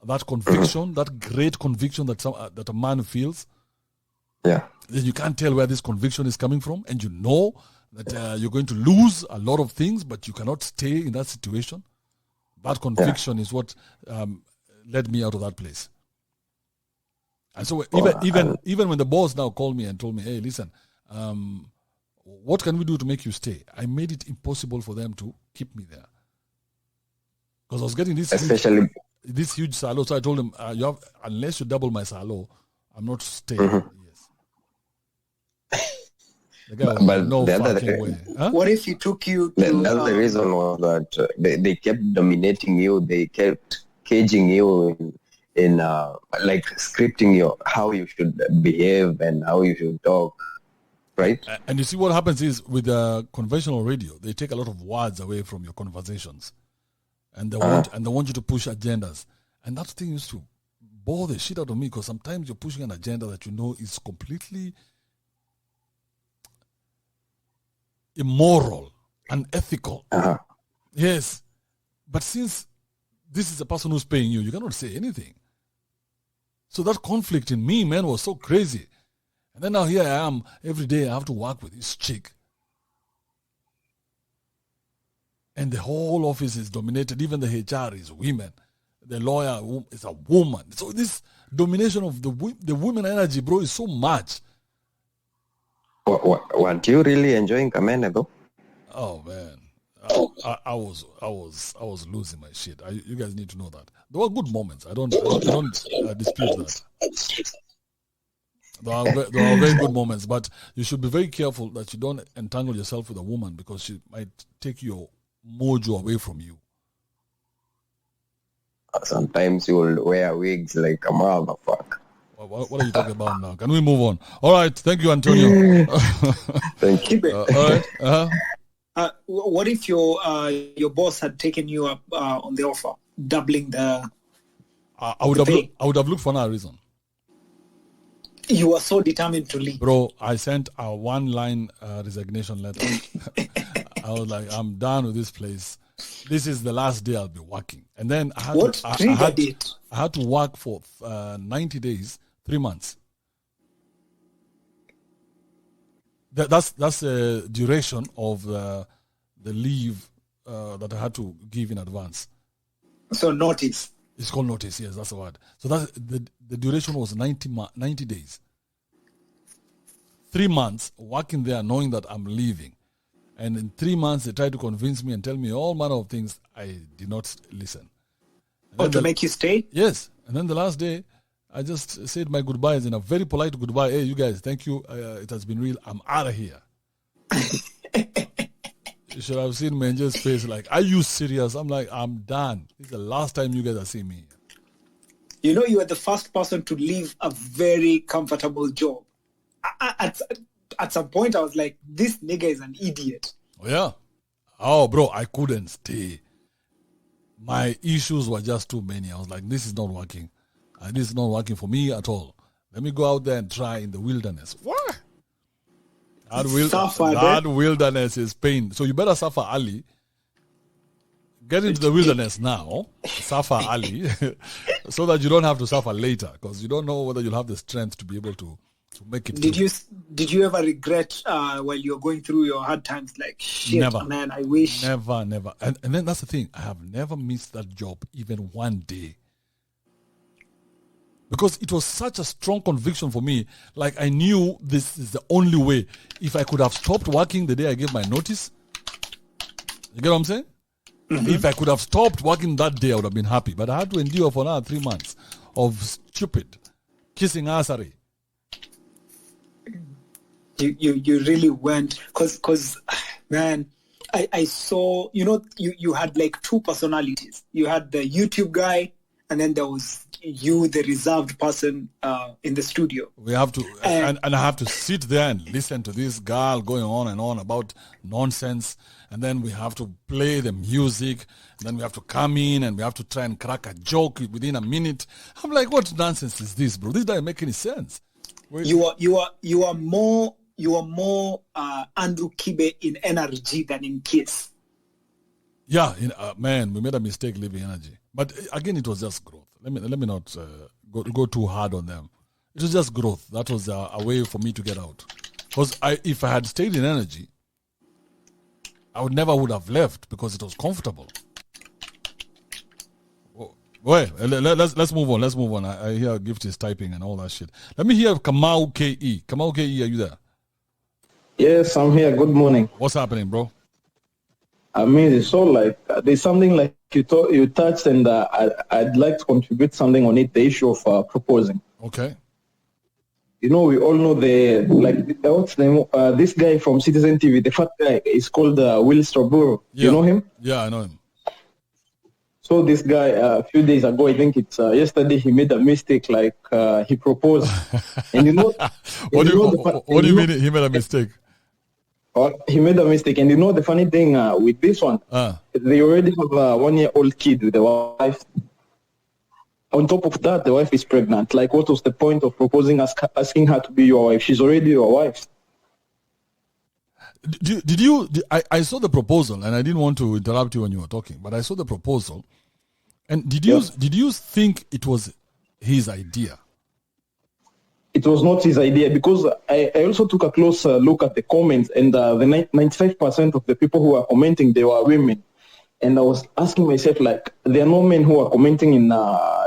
that conviction, that great conviction that that a man feels. Yeah. Then you can't tell where this conviction is coming from, and you know that you're going to lose a lot of things, but you cannot stay in that situation. That conviction is what led me out of that place. And so even when the boss now called me and told me, hey, listen, what can we do to make you stay? I made it impossible for them to keep me there. Because I was getting this huge salo. So I told them, unless you double my salo, I'm not staying. Yes. The guy was But no the other fucking thing- way. Huh? What if he took you to... That's the reason was that they kept dominating you. They kept caging you in like scripting how you should behave and how you should talk, right? And you see what happens is with conventional radio, they take a lot of words away from your conversations, and they want you to push agendas, and that thing used to bore the shit out of me because sometimes you're pushing an agenda that you know is completely immoral, unethical. Yes, but since this is a person who's paying you, you cannot say anything. So that conflict in me, man, was so crazy. And then now here I am, every day I have to work with this chick. And the whole office is dominated, even the HR is women. The lawyer is a woman. So this domination of the women energy, bro, is so much. Weren't you really enjoying Kamene though? Oh man. I was losing my shit. You guys need to know that. There were good moments. I don't dispute that. There are very good moments, but you should be very careful that you don't entangle yourself with a woman because she might take your mojo away from you. Sometimes you will wear wigs like a motherfucker. What are you talking about now? Can we move on? All right. Thank you, Antonio. Thank you. All right. What if your boss had taken you up on the offer, doubling the? I would have looked for another reason. You were so determined to leave, bro. I sent a one-line resignation letter. I was like, I'm done with this place. This is the last day I'll be working, and then I had to work for 90 days, 3 months. That's the duration of the leave that I had to give in advance. So notice. It's called notice. Yes, that's the word. So that's the duration was 90 days. 3 months working there, knowing that I'm leaving, and in 3 months they tried to convince me and tell me all manner of things. I did not listen. To make you stay? Yes, and then the last day, I just said my goodbyes in a very polite goodbye. Hey, you guys, thank you. It has been real. I'm out of here. You should have seen Menje's face like, are you serious? I'm like, I'm done. This is the last time you guys are seeing me. You know, you are the first person to leave a very comfortable job. At some point, I was like, this nigga is an idiot. Oh, yeah. Oh, bro, I couldn't stay. My issues were just too many. I was like, this is not working. This is not working for me at all. Let me go out there and try in the wilderness. What? That wilderness is pain. So you better suffer early. Get into the wilderness now. Suffer early. So that you don't have to suffer later. Because you don't know whether you'll have the strength to be able to make it Did you ever regret while you're going through your hard times? Like, shit, never. Man, I wish. Never. And then that's the thing. I have never missed that job even one day. Because it was such a strong conviction for me. Like, I knew this is the only way. If I could have stopped working the day I gave my notice, you get what I'm saying? Mm-hmm. If I could have stopped working that day, I would have been happy. But I had to endure for another 3 months of stupid kissing assery. You really went, because man, I saw, you had like two personalities. You had the YouTube guy, and then there was you, the reserved person in the studio. We have to, and I have to sit there and listen to this girl going on and on about nonsense, and then we have to play the music, and then we have to come in and we have to try and crack a joke within a minute. I'm like, what nonsense is this, bro? This doesn't make any sense. You are more you are more Andrew Kibe in NRG than in KISS. Yeah, man, we made a mistake leaving energy. But again, it was just growth. Let me not go too hard on them. It was just growth. That was a way for me to get out. Because if I had stayed in energy, I would have left because it was comfortable. Well, let's move on. Let's move on. I hear Gift is typing and all that shit. Let me hear Kamau KE. Kamau KE, are you there? Yes, I'm here. Good morning. What's happening, bro? I mean, it's all like there's something like you touched, and I'd like to contribute something on it. The issue of proposing. Okay. You know, we all know what's the name? This guy from Citizen TV, the fat guy, is called Will Straburo. Yeah. You know him? Yeah, I know him. So this guy, a few days ago, I think it's yesterday, he made a mistake. Like he proposed, and you know, what do you mean he made a mistake? He made a mistake, and you know the funny thing with this one, they already have a 1-year-old kid with the wife. On top of that, the wife is pregnant. Like, what was the point of proposing, asking her to be your wife? She's already your wife. I saw the proposal, and I didn't want to interrupt you when you were talking, but I saw the proposal, and did you think it was his idea? It was not his idea, because I also took a close look at the comments, and the 95% of the people who are commenting, they were women. And I was asking myself, like, there are no men who are commenting in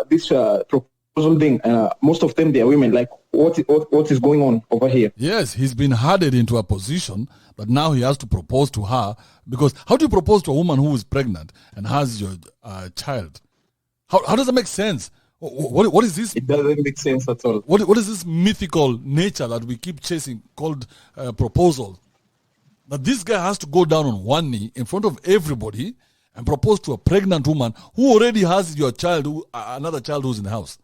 this proposal thing. Most of them, they are women. Like, what is going on over here? Yes, he's been herded into a position, but now he has to propose to her. Because how do you propose to a woman who is pregnant and has your child? How does that make sense? What is this? It doesn't make sense at all. What is this mythical nature that we keep chasing called proposal? That this guy has to go down on one knee in front of everybody and propose to a pregnant woman who already has your child, another child who's in the house.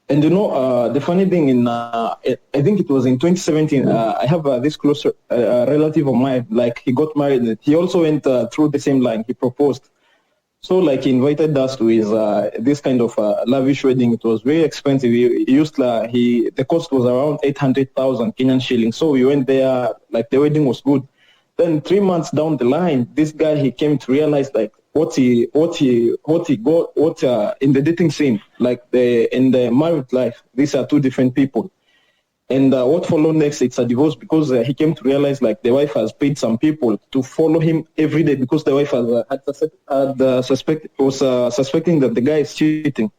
And you know, the funny thing I think it was in 2017, I have this close relative of mine, like he got married. He also went through the same line. He proposed. So like he invited us to his this kind of lavish wedding. It was very expensive. The cost was around 800,000 Kenyan shillings. So we went there, like the wedding was good. Then 3 months down the line, this guy, he came to realize like what he got in the dating scene, like in the married life. These are two different people. And what followed next, it's a divorce, because he came to realize like the wife has paid some people to follow him every day, because the wife was suspecting that the guy is cheating.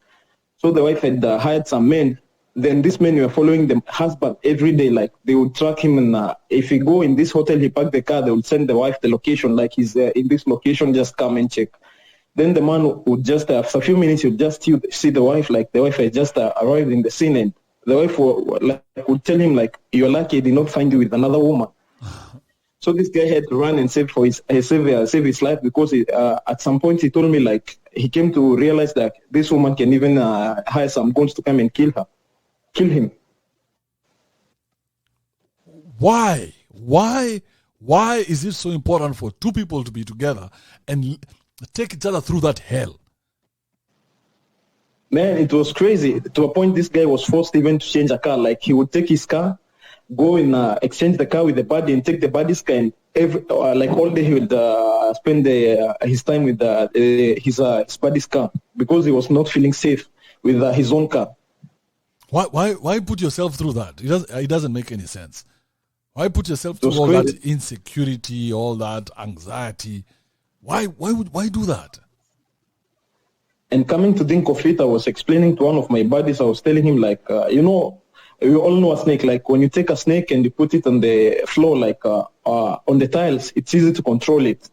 So the wife had hired some men. Then these men were following the husband every day. Like they would track him, and if he go in this hotel, he park the car, they would send the wife the location, like he's in this location, just come and check. Then the man would just, after a few minutes, you'd just see the wife, like the wife had just arrived in the scene, and the wife would tell him, like, you're lucky I did not find you with another woman. So this guy had to run and save his life, because at some point he told me, like, he came to realize that this woman can even hire some guns to come and kill him. Why is it so important for two people to be together and take each other through that hell? Man, it was crazy. To a point, this guy was forced even to change a car. Like, he would take his car, go and exchange the car with the body, and take the body's car. And like all day, he would spend his time with his body's car, because he was not feeling safe with his own car. Why put yourself through that? It doesn't make any sense. Why put yourself through all that insecurity, all that anxiety? Why do that? And coming to think of it, I was explaining to one of my buddies, I was telling him, like, we all know a snake. Like, when you take a snake and you put it on the floor, like on the tiles, it's easy to control it.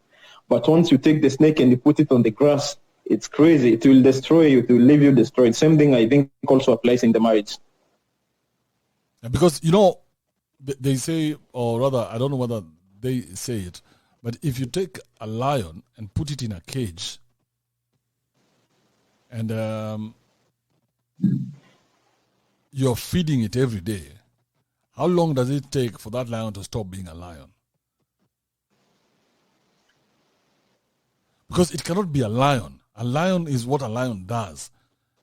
But once you take the snake and you put it on the grass, it's crazy. It will destroy you. It will leave you destroyed. Same thing, I think, also applies in the marriage. Because, they say, or rather, I don't know whether they say it, but if you take a lion and put it in a cage, and you're feeding it every day, how long does it take for that lion to stop being a lion? Because it cannot be a lion. A lion is what a lion does.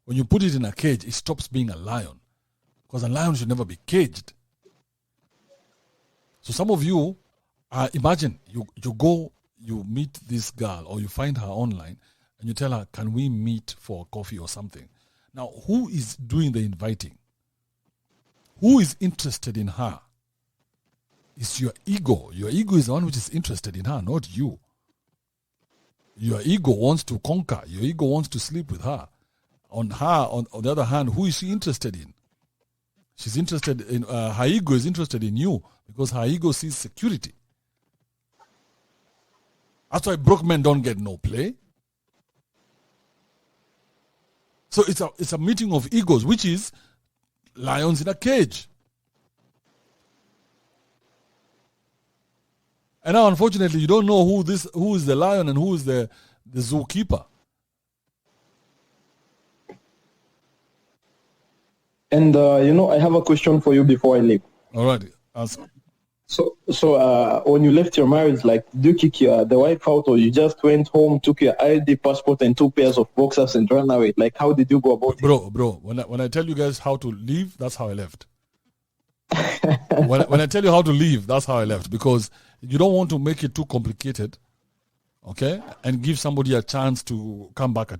When you put it in a cage, it stops being a lion. Because a lion should never be caged. So some of you, imagine you go, you meet this girl or you find her online and you tell her, can we meet for coffee or something? Now, who is doing the inviting? Who is interested in her? It's your ego. Your ego is the one which is interested in her, not you. Your ego wants to conquer. Your ego wants to sleep with her. On the other hand, who is she interested in? She's interested in, her ego is interested in you because her ego sees security. That's why broke men don't get no play. So it's a meeting of egos, which is lions in a cage. And now, unfortunately, you don't know who is the lion and who is the zookeeper. And I have a question for you before I leave. All right, ask. So when you left your marriage, like, did you kick the wife out, or you just went home, took your ID, passport, and 2 pairs of boxers and ran away? Like, how did you go about it? Bro, when I tell you guys how to leave, that's how I left. when I tell you how to leave, that's how I left, because you don't want to make it too complicated, okay, and give somebody a chance to come back at you.